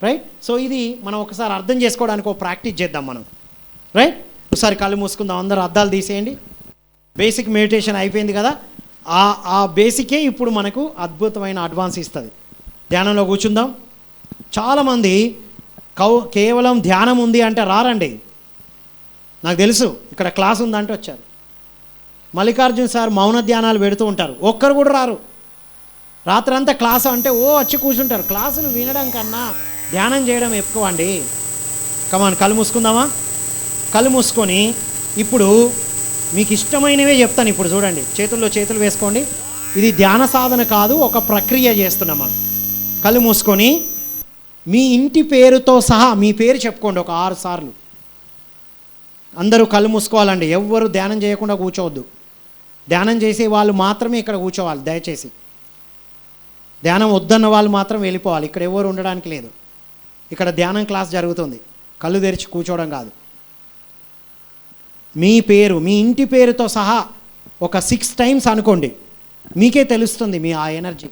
రైట్. సో ఇది మనం ఒకసారి అర్థం చేసుకోవడానికి ఒక ప్రాక్టీస్ చేద్దాం మనం, రైట్. ఒకసారి కళ్ళు మూసుకుందాం, అందరూ అద్దాలు తీసేయండి. బేసిక్ మెడిటేషన్ అయిపోయింది కదా. ఆ బేసికే ఇప్పుడు మనకు అద్భుతమైన అడ్వాన్స్ ఇస్తుంది. ధ్యానంలో కూర్చుందాం. చాలామంది కేవలం ధ్యానం ఉంది అంటే రారండి. నాకు తెలుసు, ఇక్కడ క్లాస్ ఉందంటే వచ్చారు. మల్లికార్జున్ సార్ మౌన ధ్యానాలు పెడుతూ ఉంటారు, ఒక్కరు కూడా రారు. రాత్రంతా క్లాసు అంటే వచ్చి కూర్చుంటారు. క్లాసులు వినడం కన్నా ధ్యానం చేయడం ఎక్కువ అండి. కమాన్, కళ్ళు మూసుకుందామా? కళ్ళు మూసుకొని ఇప్పుడు మీకు ఇష్టమైనవే చెప్తాను. ఇప్పుడు చూడండి, చేతుల్లో చేతులు వేసుకోండి. ఇది ధ్యాన సాధన కాదు, ఒక ప్రక్రియ చేస్తున్నాం మనం. కళ్ళు మూసుకొని మీ ఇంటి పేరుతో సహా మీ పేరు చెప్పుకోండి ఒక 6 సార్లు. అందరూ కళ్ళు మూసుకోవాలండి, ఎవ్వరు ధ్యానం చేయకుండా కూర్చోవద్దు. ధ్యానం చేసే వాళ్ళు మాత్రమే ఇక్కడ కూర్చోవాలి దయచేసి. ధ్యానం వద్దన్న వాళ్ళు మాత్రం వెళ్ళిపోవాలి, ఇక్కడ ఎవరు ఉండడానికి లేదు. ఇక్కడ ధ్యానం క్లాస్ జరుగుతుంది, కళ్ళు తెరిచి కూర్చోవడం కాదు. మీ పేరు, మీ ఇంటి పేరుతో సహా ఒక 6 టైమ్స్ అనుకోండి, మీకే తెలుస్తుంది మీ ఆ ఎనర్జీ.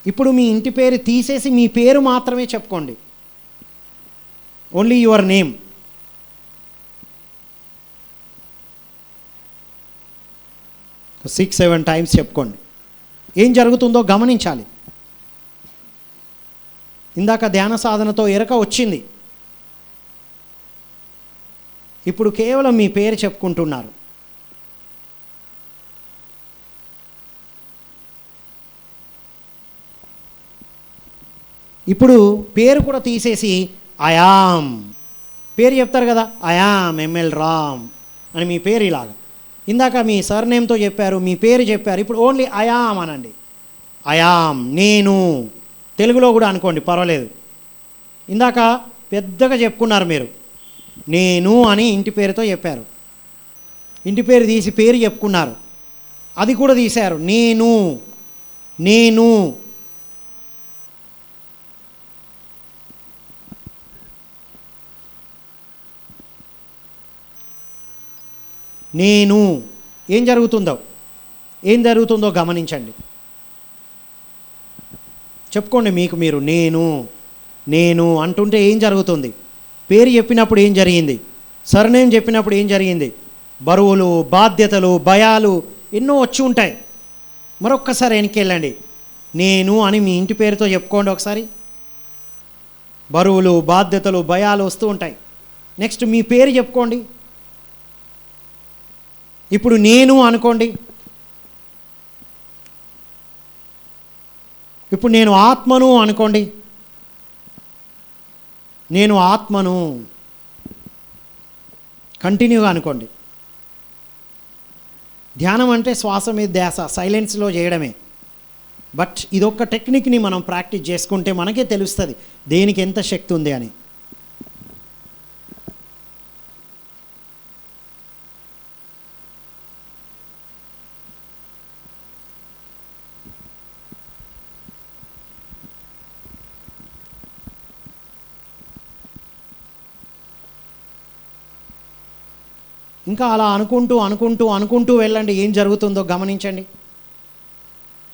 ఇప్పుడు మీ ఇంటి పేరు తీసేసి మీ పేరు మాత్రమే చెప్పుకోండి, ఓన్లీ యువర్ నేమ్. ఒక 6-7 టైమ్స్ చెప్పుకోండి. ఏం జరుగుతుందో గమనించాలి. ఇందాక ధ్యాన సాధనతో ఎరక వచ్చింది, ఇప్పుడు కేవలం మీ పేరు చెప్పుకుంటున్నారు. ఇప్పుడు పేరు కూడా తీసేసి ఐయామ్, పేరు చెప్తారు కదా, ఐయామ్ ఎంఎల్ రామ్ అని మీ పేరు ఇలాగా. ఇందాక మీ సర్నేమ్తో చెప్పారు, మీ పేరు చెప్పారు, ఇప్పుడు ఓన్లీ ఐయామ్ అనండి. ఐయామ్, నేను. తెలుగులో కూడా అనుకోండి, పర్వాలేదు. ఇందాక పెద్దగా చెప్పుకున్నారు మీరు, నేను అని ఇంటి పేరుతో చెప్పారు. ఇంటి పేరు తీసి పేరు చెప్పుకున్నారు, అది కూడా తీశారు. నేను నేను నేను ఏం జరుగుతుందో గమనించండి. చెప్పుకోండి మీకు మీరు, నేను నేను అంటుంటే ఏం జరుగుతుంది? పేరు చెప్పినప్పుడు ఏం జరిగింది? సర్నేమ్ చెప్పినప్పుడు ఏం జరిగింది? బరువులు, బాధ్యతలు, భయాలు ఎన్నో వచ్చి ఉంటాయి. మరొక్కసారి వెనక్కి వెళ్ళండి, నేను అని మీ ఇంటి పేరుతో చెప్పుకోండి ఒకసారి. బరువులు, బాధ్యతలు, భయాలు వస్తూ ఉంటాయి. నెక్స్ట్ మీ పేరు చెప్పుకోండి. ఇప్పుడు నేను అనుకోండి. ఇప్పుడు నేను ఆత్మను అనుకోండి. నేను ఆత్మను కంటిన్యూగా అనుకోండి. ధ్యానం అంటే శ్వాస మీద ధ్యాస, సైలెన్స్లో చేయడమే. బట్ ఇదొక్క టెక్నిక్ని మనం ప్రాక్టీస్ చేసుకుంటే మనకే తెలుస్తుంది దేనికి ఎంత శక్తి ఉంది అని. ఇంకా అలా అనుకుంటూ వెళ్ళండి, ఏం జరుగుతుందో గమనించండి.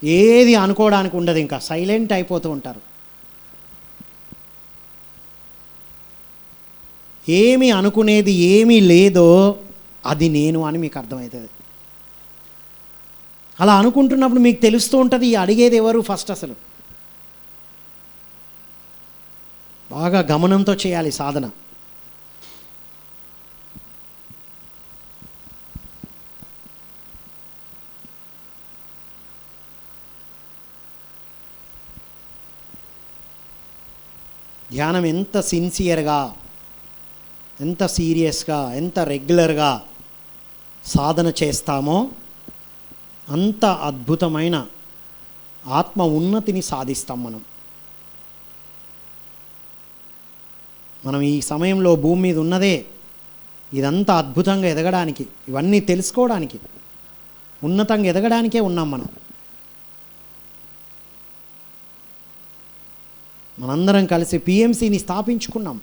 ఏది అనుకోవడానికి ఉండదు, ఇంకా సైలెంట్ అయిపోతూ ఉంటారు. ఏమి అనుకునేది ఏమీ లేదో అది నేను అని మీకు అర్థమవుతుంది. అలా అనుకుంటున్నప్పుడు మీకు తెలుస్తూ ఉంటుంది అడిగేది ఎవరు ఫస్ట్. అసలు బాగా గమనంతో చేయాలి సాధన. ధ్యానం ఎంత సిన్సియర్గా, ఎంత సీరియస్గా, ఎంత రెగ్యులర్గా సాధన చేస్తామో అంత అద్భుతమైన ఆత్మ ఉన్నతిని సాధిస్తాం మనం ఈ సమయంలో భూమి మీద ఉన్నదే ఇదంతా అద్భుతంగా ఎదగడానికి, ఇవన్నీ తెలుసుకోవడానికి, ఉన్నతంగా ఎదగడానికే ఉన్నాం మనం. మనందరం కలిసి పిఎంసిని స్థాపించుకున్నాం.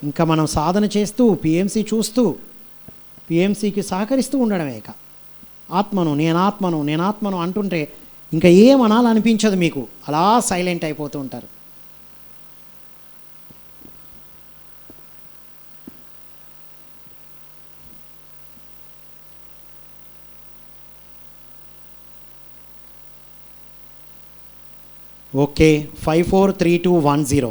ఇంకా మనం సాధన చేస్తూ పిఎంసి చూస్తూ పిఎంసికి సహకరిస్తూ ఉండడమే. ఇక ఆత్మను నేనాత్మను అంటుంటే ఇంకా ఏం అనాలనిపించదు మీకు, అలా సైలెంట్ అయిపోతూ ఉంటారు. ఓకే, 543210.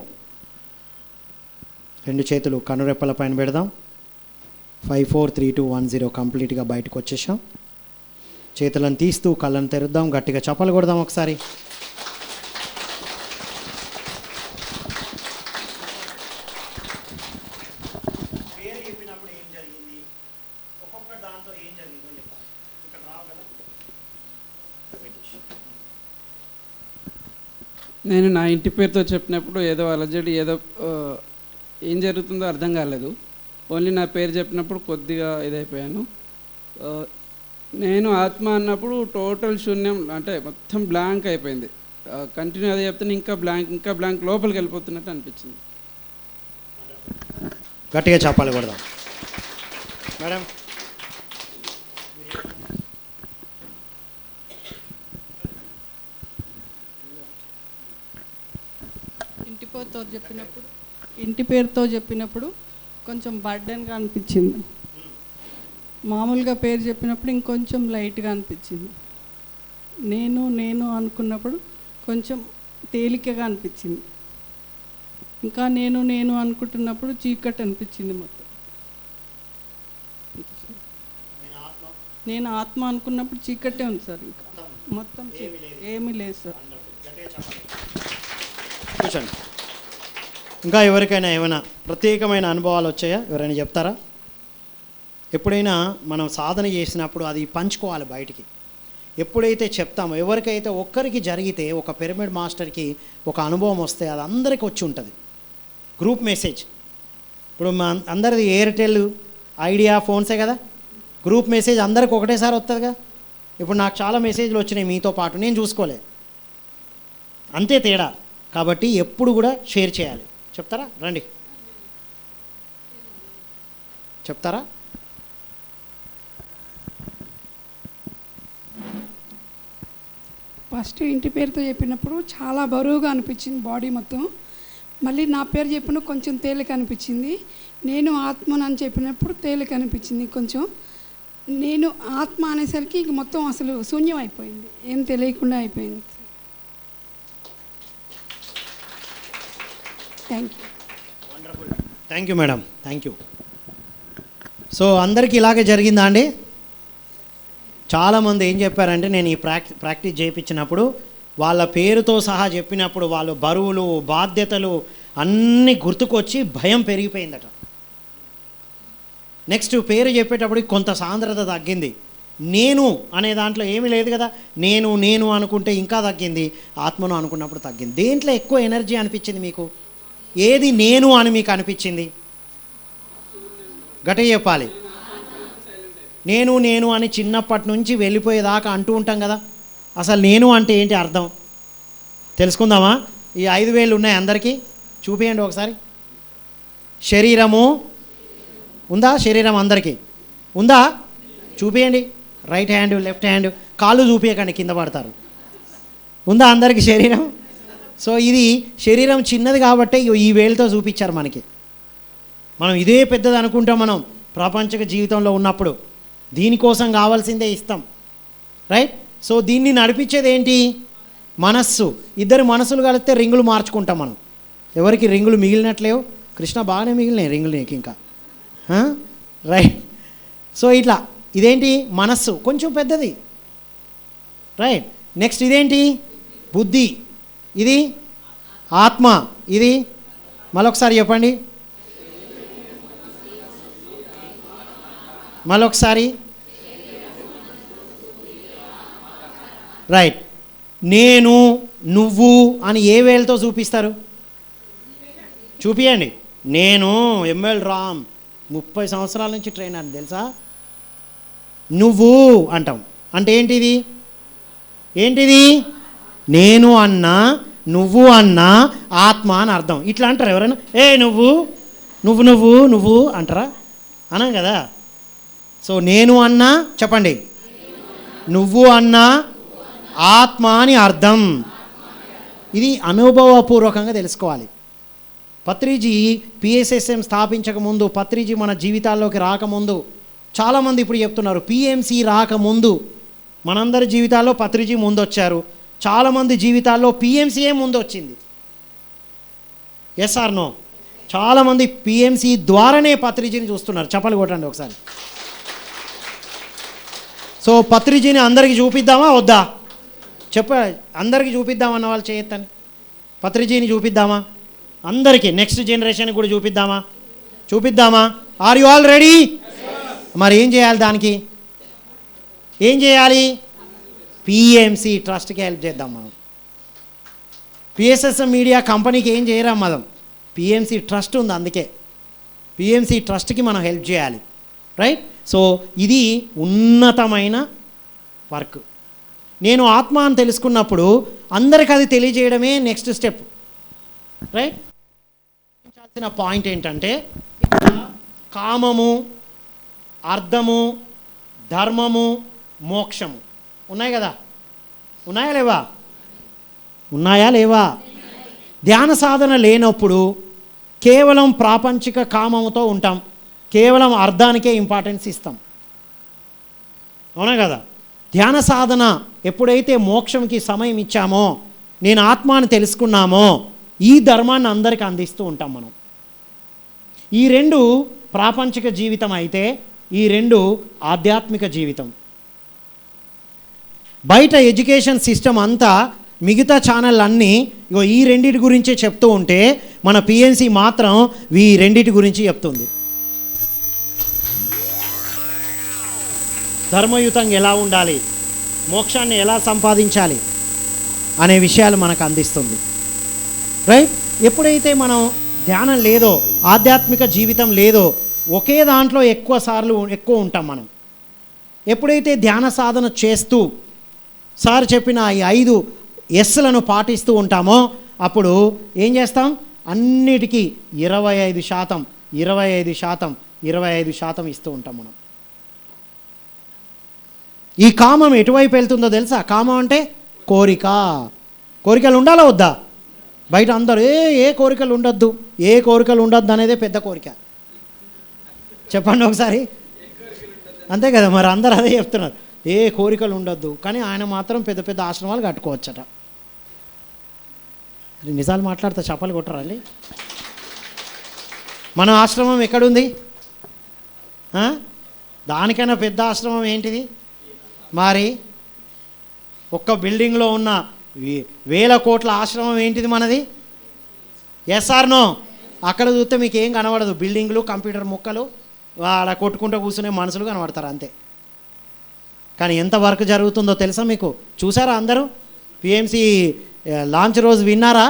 2 చేతులు కనురెప్పల పైన పెడదాం. 543210 కంప్లీట్గా బయటకు వచ్చేసాం. చేతులను తీస్తూ కళ్ళను తెరుద్దాం, గట్టిగా చప్పలు కొడదాం ఒకసారి. పేరు చెప్పినప్పుడు ఏం జరిగింది, ఒక్కొక్క దాంతో ఏం జరిగిందో చెప్పాలి. ఇక్కడ రావు కదా. నేను నా ఇంటి పేరుతో చెప్పినప్పుడు ఏదో అలజడి, ఏదో ఏం జరుగుతుందో అర్థం కాలేదు. ఓన్లీ నా పేరు చెప్పినప్పుడు కొద్దిగా ఇదైపోయాను. నేను ఆత్మ అన్నప్పుడు టోటల్ శూన్యం, అంటే మొత్తం బ్లాంక్ అయిపోయింది. కంటిన్యూ అదే చెప్తే ఇంకా బ్లాంక్ లోపలికి వెళ్ళిపోతున్నట్టు అనిపించింది. గట్టిగా చెప్పాలి కొడదాం మేడం. ఇంటి పేరుతో చెప్పినప్పుడు కొంచెం బర్డెన్గా అనిపించింది. మామూలుగా పేరు చెప్పినప్పుడు ఇంకొంచెం లైట్గా అనిపించింది. నేను అనుకున్నప్పుడు కొంచెం తేలికగా అనిపించింది. ఇంకా నేను అనుకుంటున్నప్పుడు చీకటి అనిపించింది మొత్తం. నేను ఆత్మ అనుకున్నప్పుడు చీకటే ఉంది సార్, ఇంకా మొత్తం ఏమీ లేదు సార్. కూర్చోండి. ఇంకా ఎవరికైనా ఏమైనా ప్రత్యేకమైన అనుభవాలు వచ్చాయా? ఎవరైనా చెప్తారా? ఎప్పుడైనా మనం సాధన చేసినప్పుడు అది పంచుకోవాలి బయటికి. ఎప్పుడైతే చెప్తామో, ఎవరికైతే ఒక్కరికి జరిగితే, ఒక పిరమిడ్ మాస్టర్కి ఒక అనుభవం వస్తే అది అందరికీ వచ్చి ఉంటుంది. Group message. ఇప్పుడు అందరిది ఎయిర్టెల్, ఐడియా ఫోన్సే కదా. గ్రూప్ మెసేజ్ అందరికి ఒకటేసారి వస్తుందిగా. ఇప్పుడు నాకు చాలా మెసేజ్లు వచ్చినాయి మీతో పాటు, నేను చూసుకోలే, అంతే తేడా. కాబట్టి ఎప్పుడు కూడా షేర్ చేయాలి. చెప్తారా? రండి, చెప్తారా? ఫస్ట్ ఇంటి పేరుతో చెప్పినప్పుడు చాలా బరువుగా అనిపించింది బాడీ మొత్తం. మళ్ళీ నా పేరు చెప్పిన కొంచెం తేలిక అనిపించింది. నేను ఆత్మను అని చెప్పినప్పుడు తేలిక అనిపించింది కొంచెం. నేను ఆత్మ అనేసరికి ఇంక మొత్తం అసలు శూన్యం అయిపోయింది, ఏం తెలియకుండా అయిపోయింది. Thank you madam, thank you. So అందరికీ ఇలాగే జరిగిందా అండి? చాలామంది ఏం చెప్పారంటే, నేను ఈ ప్రాక్టీస్ చేయించినప్పుడు వాళ్ళ పేరుతో సహా చెప్పినప్పుడు వాళ్ళు బరువులు, బాధ్యతలు అన్నీ గుర్తుకొచ్చి భయం పెరిగిపోయిందట. నెక్స్ట్ పేరు చెప్పేటప్పుడు కొంత సాంద్రత తగ్గింది. నేను అనే దాంట్లో ఏమీ లేదు కదా. నేను అనుకుంటే ఇంకా తగ్గింది, ఆత్మను అనుకున్నప్పుడు తగ్గింది. దేంట్లో ఎక్కువ ఎనర్జీ అనిపించింది మీకు? ఏది నేను అని మీకు అనిపించింది? గట్టిగా చెప్పాలి. నేను అని చిన్నప్పటి నుంచి వెళ్ళిపోయేదాకా అంటూ ఉంటాం కదా. అసలు నేను అంటే ఏంటి అర్థం తెలుసుకుందామా? ఈ 5 వేలు ఉన్నాయి అందరికీ, చూపించండి ఒకసారి. శరీరము ఉందా? శరీరం అందరికీ ఉందా? చూపించండి. రైట్ హ్యాండ్, లెఫ్ట్ హ్యాండ్, కాళ్ళు చూపించకండి, కింద పడతారు. ఉందా అందరికీ శరీరం? సో ఇది శరీరం చిన్నది కాబట్టి ఈ వేలుతో చూపించారు మనకి. మనం ఇదే పెద్దది అనుకుంటాం మనం ప్రాపంచిక జీవితంలో ఉన్నప్పుడు. దీనికోసం కావాల్సిందే ఇస్తాం, రైట్? సో దీన్ని నడిపించేది ఏంటి? మనస్సు. ఇద్దరు మనసులు కలిస్తే రింగులు మార్చుకుంటాం మనం. ఎవరికి రింగులు మిగిలినట్లేవు? కృష్ణ బాగానే మిగిలినాయి రింగులు నీకు ఇంకా, రైట్? సో ఇట్లా ఇదేంటి? మనస్సు కొంచెం పెద్దది, రైట్? నెక్స్ట్ ఇదేంటి? బుద్ధి. ఇది ఆత్మ. ఇది మళ్ళొకసారి చెప్పండి, మళ్ళొకసారి. రైట్. నేను, నువ్వు అని ఏ వేలతో చూపిస్తారు? చూపియండి. నేను ఎంఎల్ రామ్ 30 సంవత్సరాల నుంచి ట్రైనర్ తెలుసా. నువ్వు అంటాం అంటే ఏంటిది? నేను అన్నా నువ్వు అన్నా ఆత్మ అని అర్థం. ఇట్లా అంటారు ఎవరైనా? నువ్వు నువ్వు నువ్వు నువ్వు అంటారా? అనం కదా. సో నేను అన్నా చెప్పండి, నువ్వు అన్నా ఆత్మ అని అర్థం. ఇది అనుభవపూర్వకంగా తెలుసుకోవాలి. పత్రిజీ పిఎస్ఎస్ఎం స్థాపించకముందు, పత్రిజీ మన జీవితాల్లోకి రాకముందు, చాలామంది ఇప్పుడు చెప్తున్నారు పిఎంసి రాకముందు మనందరి జీవితాల్లో పత్రిజీ ముందొచ్చారు. చాలామంది జీవితాల్లో పిఎంసియే ముందు వచ్చింది. Yes or no? చాలామంది పిఎంసి ద్వారానే పత్రిజీని చూస్తున్నారు. చప్పలు కొట్టండి ఒకసారి. సో పత్రిజీని అందరికీ చూపిద్దామా వద్దా? అందరికీ చూపిద్దామన్న వాళ్ళు చేయొద్దని. పత్రిజీని చూపిద్దామా అందరికీ? నెక్స్ట్ జనరేషన్కి కూడా చూపిద్దామా? Are you all ready? మరి ఏం చేయాలి? దానికి ఏం చేయాలి? పిఎంసి ట్రస్ట్కి హెల్ప్ చేద్దాం మనం. పిఎస్ఎస్ఎం మీడియా కంపెనీకి ఏం చేయరాం మనం. పిఎంసి ట్రస్ట్ ఉంది, అందుకే పిఎంసి ట్రస్ట్కి మనం హెల్ప్ చేయాలి. రైట్? సో ఇది ఉన్నతమైన వర్క్. నేను ఆత్మ అని తెలుసుకున్నప్పుడు అందరికి అది తెలియజేయడమే నెక్స్ట్ స్టెప్. రైట్? పాయింట్ ఏంటంటే కామము, అర్థము, ధర్మము, మోక్షము ఉన్నాయి కదా. ఉన్నాయా లేవా? ధ్యాన సాధన లేనప్పుడు కేవలం ప్రాపంచిక కామముతో ఉంటాం, కేవలం అర్థానికే ఇంపార్టెన్స్ ఇస్తాం. అవునా కదా? ధ్యాన సాధన ఎప్పుడైతే మోక్షంకి సమయం ఇచ్చామో, నేను ఆత్మాని తెలుసుకున్నామో, ఈ ధర్మాన్ని అందరికీ అందిస్తూ ఉంటాం మనం. ఈ రెండు ప్రాపంచిక జీవితం అయితే, ఈ రెండు ఆధ్యాత్మిక జీవితం. బయట ఎడ్యుకేషన్ సిస్టమ్ అంతా, మిగతా ఛానల్ అన్నీ ఈ రెండిటి గురించే చెప్తూ ఉంటే, మన పిఎన్సి మాత్రం ఈ రెండిటి గురించి చెప్తుంది. ధర్మయుతంగా ఎలా ఉండాలి, మోక్షాన్ని ఎలా సంపాదించాలి అనే విషయాలు మనకు అందిస్తుంది. రైట్? ఎప్పుడైతే మనం ధ్యానం లేదో, ఆధ్యాత్మిక జీవితం లేదో, ఒకే దాంట్లో ఎక్కువ ఉంటాం మనం. ఎప్పుడైతే ధ్యాన సాధన చేస్తూ సార్ చెప్పిన ఈ 5 ఎస్లను పాటిస్తూ ఉంటామో, అప్పుడు ఏం చేస్తాం? అన్నిటికీ 25% ఇస్తూ ఉంటాం మనం. ఈ కామం ఎటువైపు వెళ్తుందో తెలుసా? కామం అంటే కోరికలు ఉండాలా వద్దా? బయట అందరూ ఏ కోరికలు ఉండొద్దు అనేదే పెద్ద కోరిక. చెప్పండి ఒకసారి. అంతే కదా మరి, అందరూ అదే చెప్తున్నారు, ఏ కోరికలు ఉండొద్దు. కానీ ఆయన మాత్రం పెద్ద పెద్ద ఆశ్రమాలు కట్టుకోవచ్చట. నిజాలు మాట్లాడితే చప్పలు కొట్టరండి. మన ఆశ్రమం ఎక్కడుంది? దానికైనా పెద్ద ఆశ్రమం ఏంటిది మరి? ఒక్క బిల్డింగ్లో ఉన్న 1000 కోట్ల ఆశ్రమం ఏంటిది మనది? Yes or no? అక్కడ చూస్తే మీకు ఏం కనబడదు, బిల్డింగ్లు, కంప్యూటర్ ముక్కలు, అలా కొట్టుకుంటూ కూర్చునే మనుషులు కనబడతారు అంతే. కానీ ఎంత వర్క్ జరుగుతుందో తెలుసా మీకు? చూసారా అందరూ? పిఎంసి లాంచ్ రోజు విన్నారా?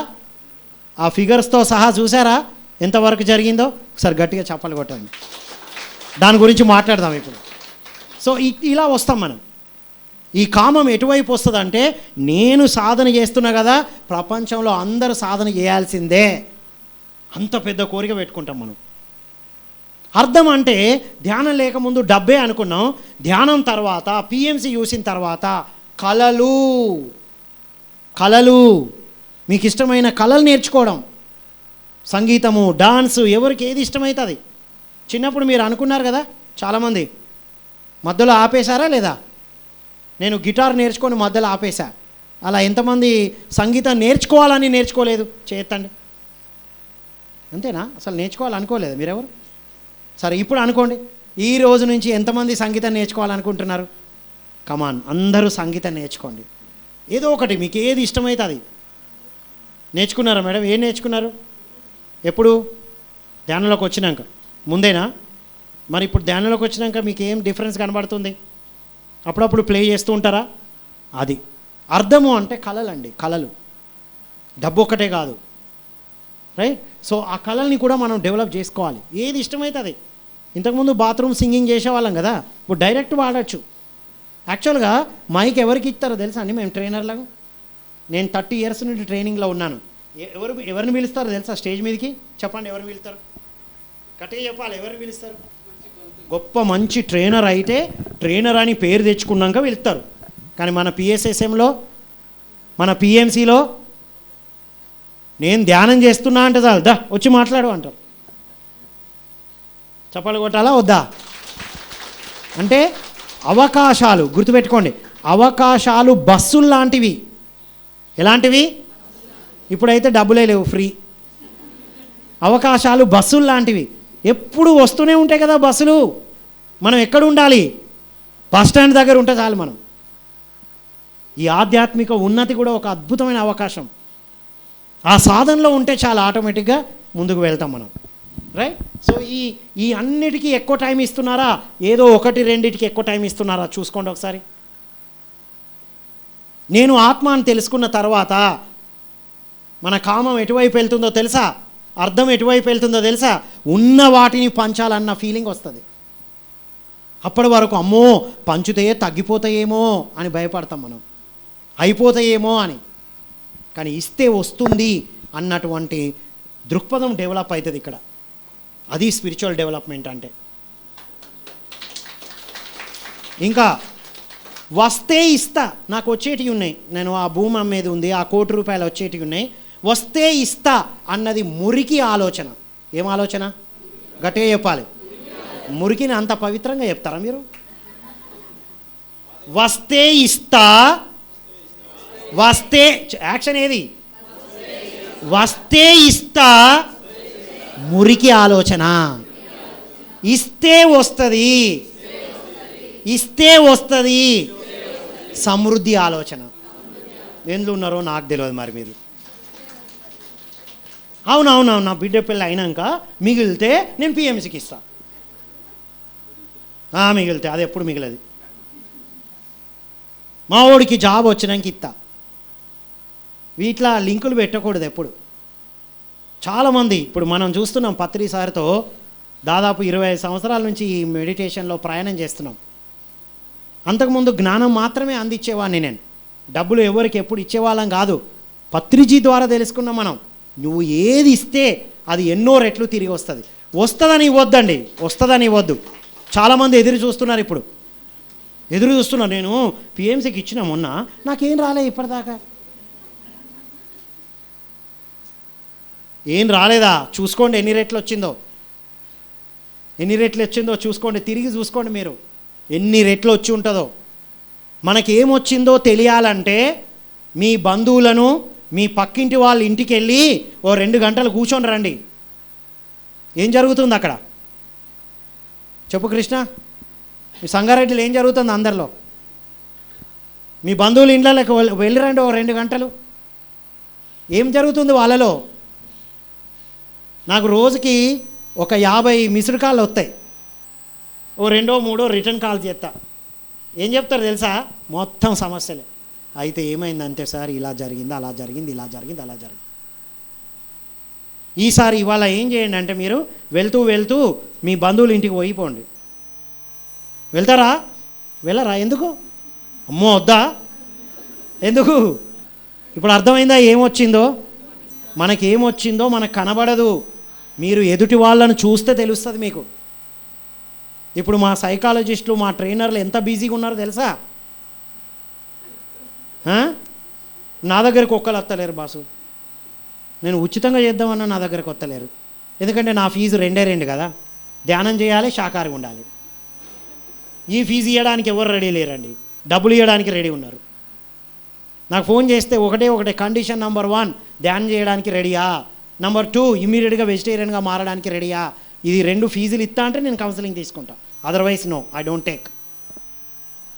ఆ ఫిగర్స్తో సహా చూసారా ఎంత వర్క్ జరిగిందో? ఒకసారి గట్టిగా చప్పలు కొట్టండి. దాని గురించి మాట్లాడదాం ఇప్పుడు. సో ఇలా వస్తాం మనం. ఈ కామం ఎటువైపు వస్తుందంటే, నేను సాధన చేస్తున్నా కదా, ప్రపంచంలో అందరూ సాధన చేయాల్సిందే, అంత పెద్ద కోరిక పెట్టుకుంటాం మనం. అర్థం అంటే ధ్యానం లేకముందు డబ్బే అనుకున్నాం, ధ్యానం తర్వాత పిఎంసి చూసిన తర్వాత కళలు, మీకు ఇష్టమైన కళలు నేర్చుకోవడం, సంగీతము, డాన్సు, ఎవరికి ఏది ఇష్టమవుతుంది. చిన్నప్పుడు మీరు అనుకున్నారు కదా, చాలామంది మధ్యలో ఆపేశారా లేదా? నేను గిటార్ నేర్చుకొని మధ్యలో ఆపేశా. అలా ఎంతమంది సంగీతం నేర్చుకోవాలని నేర్చుకోలేదు? చేయొద్దండి. అంతేనా? అసలు నేర్చుకోవాలనుకోలేదు మీరెవరు? సరే ఇప్పుడు అనుకోండి, ఈ రోజు నుంచి ఎంతమంది సంగీతం నేర్చుకోవాలనుకుంటున్నారు? కమాన్, అందరూ సంగీతం నేర్చుకోండి. ఏదో ఒకటి మీకు ఏది ఇష్టమైతే అది నేర్చుకున్నారా మేడం? ఏం నేర్చుకున్నారు? ఎప్పుడు? ధ్యానంలోకి వచ్చినాక ముందేనా? మరి ఇప్పుడు ధ్యానంలోకి వచ్చినాక మీకు ఏం డిఫరెన్స్ కనబడుతుంది? అప్పుడప్పుడు ప్లే చేస్తూ ఉంటారా? అది అర్థము అంటే కళలండి, కళలు. డబ్బు ఒక్కటే కాదు. రైట్? సో ఆ కళల్ని కూడా మనం డెవలప్ చేసుకోవాలి. ఏది ఇష్టమైతే అది. ఇంతకుముందు బాత్రూమ్ సింగింగ్ చేసేవాళ్ళం కదా, ఇప్పుడు డైరెక్ట్ వాడచ్చు. యాక్చువల్గా మైక్ ఎవరికి ఇస్తారో తెలుసా అండి? మేము ట్రైనర్లకు, నేను 30 years నుండి ట్రైనింగ్లో ఉన్నాను. ఎవరిని పిలుస్తారో తెలుసా స్టేజ్ మీదకి? చెప్పండి, ఎవరిని పిలుస్తారు? కట్టే చెప్పాలి, ఎవరిని పిలుస్తారు? గొప్ప మంచి ట్రైనర్ అయితే ట్రైనర్ అని పేరు తెచ్చుకున్నాక పిలుస్తారు. కానీ మన పిఎస్ఎస్ఎంలో, మన పిఎంసిలో నేను ధ్యానం చేస్తున్నా అంటే చాలు, దా వచ్చి మాట్లాడు అంటారు. చప్పలు కొట్టాలా వద్దా? అంటే అవకాశాలు గుర్తుపెట్టుకోండి, అవకాశాలు బస్సులు లాంటివి. ఎలాంటివి? ఇప్పుడైతే డబ్బులే లేవు, ఫ్రీ. అవకాశాలు బస్సులు లాంటివి, ఎప్పుడు వస్తూనే ఉంటాయి కదా బస్సులు. మనం ఎక్కడ ఉండాలి? బస్ స్టాండ్ దగ్గర ఉంటే చాలు. మనం ఈ ఆధ్యాత్మిక ఉన్నతి కూడా ఒక అద్భుతమైన అవకాశం. ఆ సాధనలో ఉంటే చాలా ఆటోమేటిక్గా ముందుకు వెళ్తాం మనం, రైట్? సో ఈ అన్నిటికీ ఎక్కువ టైం ఇస్తున్నారా? ఏదో 1-2టికి ఎక్కువ టైం ఇస్తున్నారా? చూసుకోండి ఒకసారి. నేను ఆత్మ అని తెలుసుకున్న తర్వాత మన కామం ఎటువైపు వెళ్తుందో తెలుసా? అర్థం ఎటువైపు వెళ్తుందో తెలుసా? ఉన్న వాటిని పంచాలన్న ఫీలింగ్ వస్తుంది. అప్పటి వరకు అమ్మో పంచుతే తగ్గిపోతాయేమో అని భయపడతాం మనం, అయిపోతాయేమో అని. కానీ ఇస్తే వస్తుంది అన్నటువంటి దృక్పథం డెవలప్ అవుతుంది ఇక్కడ. అది స్పిరిచువల్ డెవలప్మెంట్ అంటే. ఇంకా వస్తే ఇస్తా, నాకు వచ్చేటివి ఉన్నాయి, నేను ఆ భూమి అమ్మేది ఉంది, ఆ ₹1,00,00,000 వచ్చేటివి ఉన్నాయి, వస్తే ఇస్తా అన్నది మురికి ఆలోచన. ఏం ఆలోచన? గట్టిగా చెప్పాలి. మురికిని అంత పవిత్రంగా చెప్తారా మీరు? వస్తే ఇస్తా, వస్తే యాక్షన్ ఏది? వస్తే ఇస్తా మురికి ఆలోచన. ఇస్తే వస్తుంది, ఇస్తే వస్తుంది సమృద్ధి ఆలోచన. ఎందులో ఉన్నారో నాకు తెలియదు మరి మీరు. అవునవునవును, నా బిడ్డ పిల్ల అయినాక మిగిలితే నేను పిఎంసికి ఇస్తా. మిగిలితే అది ఎప్పుడు మిగిలది. మా వాడికి జాబ్ వచ్చినాక ఇస్తా. వీటిలో లింకులు పెట్టకూడదు ఎప్పుడు. చాలామంది ఇప్పుడు మనం చూస్తున్నాం, పత్రి సార్తో దాదాపు 25 సంవత్సరాల నుంచి ఈ మెడిటేషన్లో ప్రయాణం చేస్తున్నాం. అంతకుముందు జ్ఞానం మాత్రమే అందించేవాడిని నేను, డబ్బులు ఎవరికి ఎప్పుడు ఇచ్చేవాళ్ళం కాదు. పత్రిజీ ద్వారా తెలుసుకున్నాం మనం, నువ్వు ఏది ఇస్తే అది ఎన్నో రెట్లు తిరిగి వస్తుంది. వస్తుందని ఇవ్వద్దండి, వస్తుందని ఇవ్వద్దు. చాలామంది ఎదురు చూస్తున్నారు, ఇప్పుడు ఎదురు చూస్తున్నారు. నేను పిఎంసికి ఇచ్చిన మొన్న నాకేం రాలే ఇప్పటిదాకా. ఏం రాలేదా? చూసుకోండి ఎన్ని రెట్లు వచ్చిందో, ఎన్ని రెట్లు వచ్చిందో చూసుకోండి, తిరిగి చూసుకోండి మీరు ఎన్ని రెట్లు వచ్చి ఉంటుందో. మనకేమొచ్చిందో తెలియాలంటే మీ బంధువులను, మీ పక్కింటి వాళ్ళ ఇంటికి వెళ్ళి 2 గంటలు కూర్చొని రండి. ఏం జరుగుతుంది అక్కడ? చెప్పు కృష్ణ, మీ సంగారెడ్డిలో ఏం జరుగుతుంది? అందరిలో మీ బంధువుల ఇండ్లకి వెళ్ళిరండి 2 గంటలు. ఏం జరుగుతుంది వాళ్ళలో? నాకు రోజుకి ఒక 50 మిస్డ్ కాల్ వస్తాయి, 2-3 రిటర్న్ కాల్ చేస్తా. ఏం చెప్తారు తెలుసా? మొత్తం సమస్యలే. అయితే ఏమైందంటే సార్ ఇలా జరిగింది, అలా జరిగింది, ఇలా జరిగింది, అలా జరిగింది. ఈసారి ఇవాళ ఏం చేయండి అంటే, మీరు వెళ్తూ వెళ్తూ మీ బంధువుల ఇంటికి పోయిపోండి. వెళ్తారా? వెళ్ళరా? ఎందుకు? అమ్మో వద్దా? ఎందుకు? ఇప్పుడు అర్థమైందా ఏమొచ్చిందో? మనకేమొచ్చిందో మనకు కనబడదు, మీరు ఎదుటి వాళ్ళను చూస్తే తెలుస్తుంది మీకు. ఇప్పుడు మా సైకాలజిస్టులు, మా ట్రైనర్లు ఎంత బిజీగా ఉన్నారో తెలుసా? నా దగ్గరికి ఒక్కరు వస్తలేరు బాసు. నేను ఉచితంగా చేద్దామన్నా నా దగ్గరకు వస్తలేరు. ఎందుకంటే నా ఫీజు 2 కదా. ధ్యానం చేయాలి, శాకాహారంగా ఉండాలి. ఈ ఫీజు ఇవ్వడానికి ఎవరు రెడీ లేరండి, డబ్బులు ఇవ్వడానికి రెడీ ఉన్నారు. నాకు ఫోన్ చేస్తే ఒకటే కండిషన్, నెంబర్ 1 ధ్యానం చేయడానికి రెడీయా, నెంబర్ 2 ఇమీడియట్గా వెజిటేరియన్గా మారడానికి రెడీయా. ఇది 2 ఫీజులు ఇస్తా అంటే నేను కౌన్సిలింగ్ తీసుకుంటా, otherwise no, I don't take.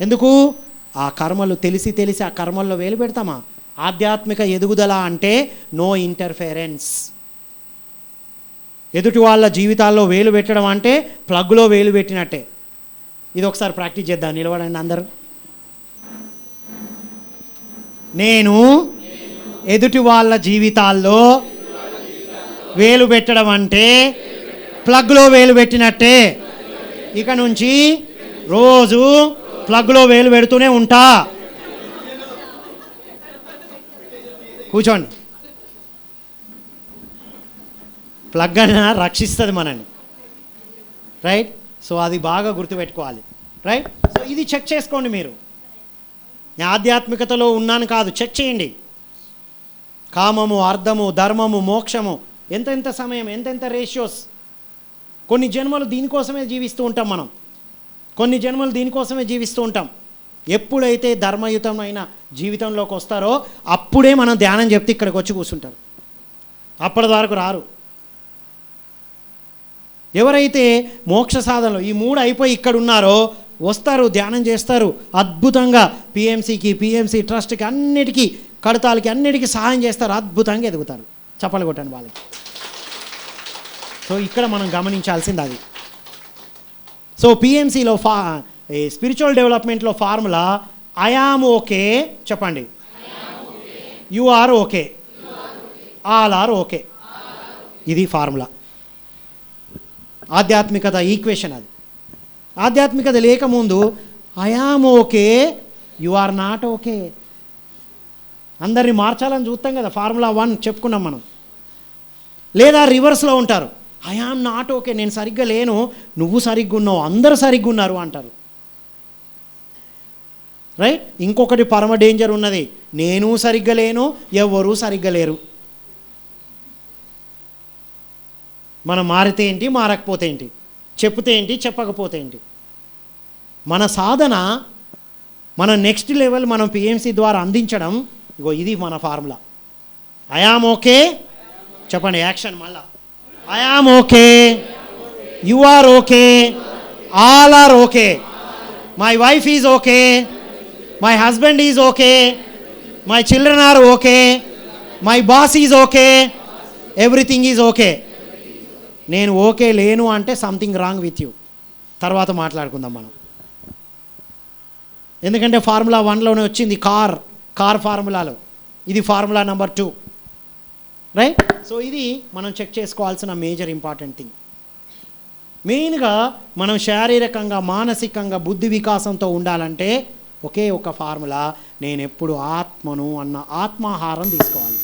ఎందుకు? ఆ కర్మలు తెలిసి ఆ కర్మల్లో వేలు పెడతామా? ఆధ్యాత్మిక ఎదుగుదల అంటే నో ఇంటర్ఫెరెన్స్. ఎదుటి వాళ్ళ జీవితాల్లో వేలు పెట్టడం అంటే ప్లగ్లో వేలు పెట్టినట్టే. ఇది ఒకసారి ప్రాక్టీస్ చేద్దాం. నిలబడండి అందరూ. నేను ఎదుటి వాళ్ళ జీవితాల్లో వేలు పెట్టడం అంటే ప్లగ్లో వేలు పెట్టినట్టే. ఇక నుంచి రోజు ప్లగ్లో వేలు పెడుతూనే ఉంటా. కూర్చోండి. ప్లగ్ అయినా రక్షిస్తుంది మనల్ని, రైట్? సో అది బాగా గుర్తుపెట్టుకోవాలి, రైట్? సో ఇది చెక్ చేసుకోండి మీరు. నేను ఆధ్యాత్మికతలో ఉన్నాను కాదు, చెక్ చేయండి. కామము, అర్థము, ధర్మము, మోక్షము, ఎంతెంత సమయం, ఎంతెంత రేషియోస్. కొన్ని జన్మలు దీనికోసమే జీవిస్తూ ఉంటాం మనం, కొన్ని జన్మలు దీనికోసమే జీవిస్తూ ఉంటాం. ఎప్పుడైతే ధర్మయుతమైన జీవితంలోకి వస్తారో అప్పుడే మనం ధ్యానం చెప్తే ఇక్కడికి వచ్చి కూర్చుంటారు, అప్పటి వరకు రారు. ఎవరైతే మోక్ష సాధనలో ఈ 3 అయిపోయి ఇక్కడ ఉన్నారో వస్తారు, ధ్యానం చేస్తారు, అద్భుతంగా పిఎంసి ట్రస్ట్కి, అన్నిటికీ, కడతాలకి, అన్నిటికీ సహాయం చేస్తారు, అద్భుతంగా ఎదుగుతారు. చప్పలు కొట్టండి వాళ్ళకి. సో ఇక్కడ మనం గమనించాల్సింది అది. సో పిఎంసిలో స్పిరిచువల్ డెవలప్మెంట్లో ఫార్ములా ఐ యామ్ ఓకే, చెప్పండి. You are okay, all are okay. ఇది ఫార్ములా. ఆధ్యాత్మికత ఈక్వేషన్ అది. ఆధ్యాత్మికత లేకముందు I am okay, you are not okay. అందరినీ మార్చాలని చూస్తాం కదా, ఫార్ములా 1 చెప్పుకున్నాం మనం. లేదా రివర్స్లో ఉంటారు, ఐ యామ్ నాట్ ఓకే, నేను సరిగ్గా లేను, నువ్వు సరిగ్గా ఉన్నావు, అందరూ సరిగ్గా ఉన్నారు అంటారు, రైట్? ఇంకొకటి పరమ డేంజర్ ఉన్నది, నేను సరిగ్గా లేను, ఎవరూ సరిగ్గా లేరు. మనం మారితే ఏంటి, మారకపోతే ఏంటి, చెప్తే ఏంటి, చెప్పకపోతే ఏంటి. మన సాధన, మన నెక్స్ట్ లెవెల్ మనం పిఎంసి ద్వారా అందించడం, ఇగో ఇది మన ఫార్ములా. ఐ యామ్ ఓకే, చెప్పండి, యాక్షన్ మళ్ళా. I am okay, you are okay, all are okay, my wife is okay, my husband is okay, my children are okay, my boss is okay, everything is okay. నేను okay లేను అంటే something wrong with you. తర్వాత మాట్లాడుకుందాం మనం. ఎందుకంటే formula 1లోనే వచ్చింది, car ఫార్ములాలో. ఇది formula number 2, right? So ఇది మనం చెక్ చేసుకోవాల్సిన మేజర్ ఇంపార్టెంట్ థింగ్. మెయిన్గా మనం శారీరకంగా, మానసికంగా, బుద్ధి వికాసంతో ఉండాలంటే ఒకే ఒక ఫార్ములా, నేను ఎప్పుడు ఆత్మను అన్న ఆత్మాహారం తీసుకోవాలి.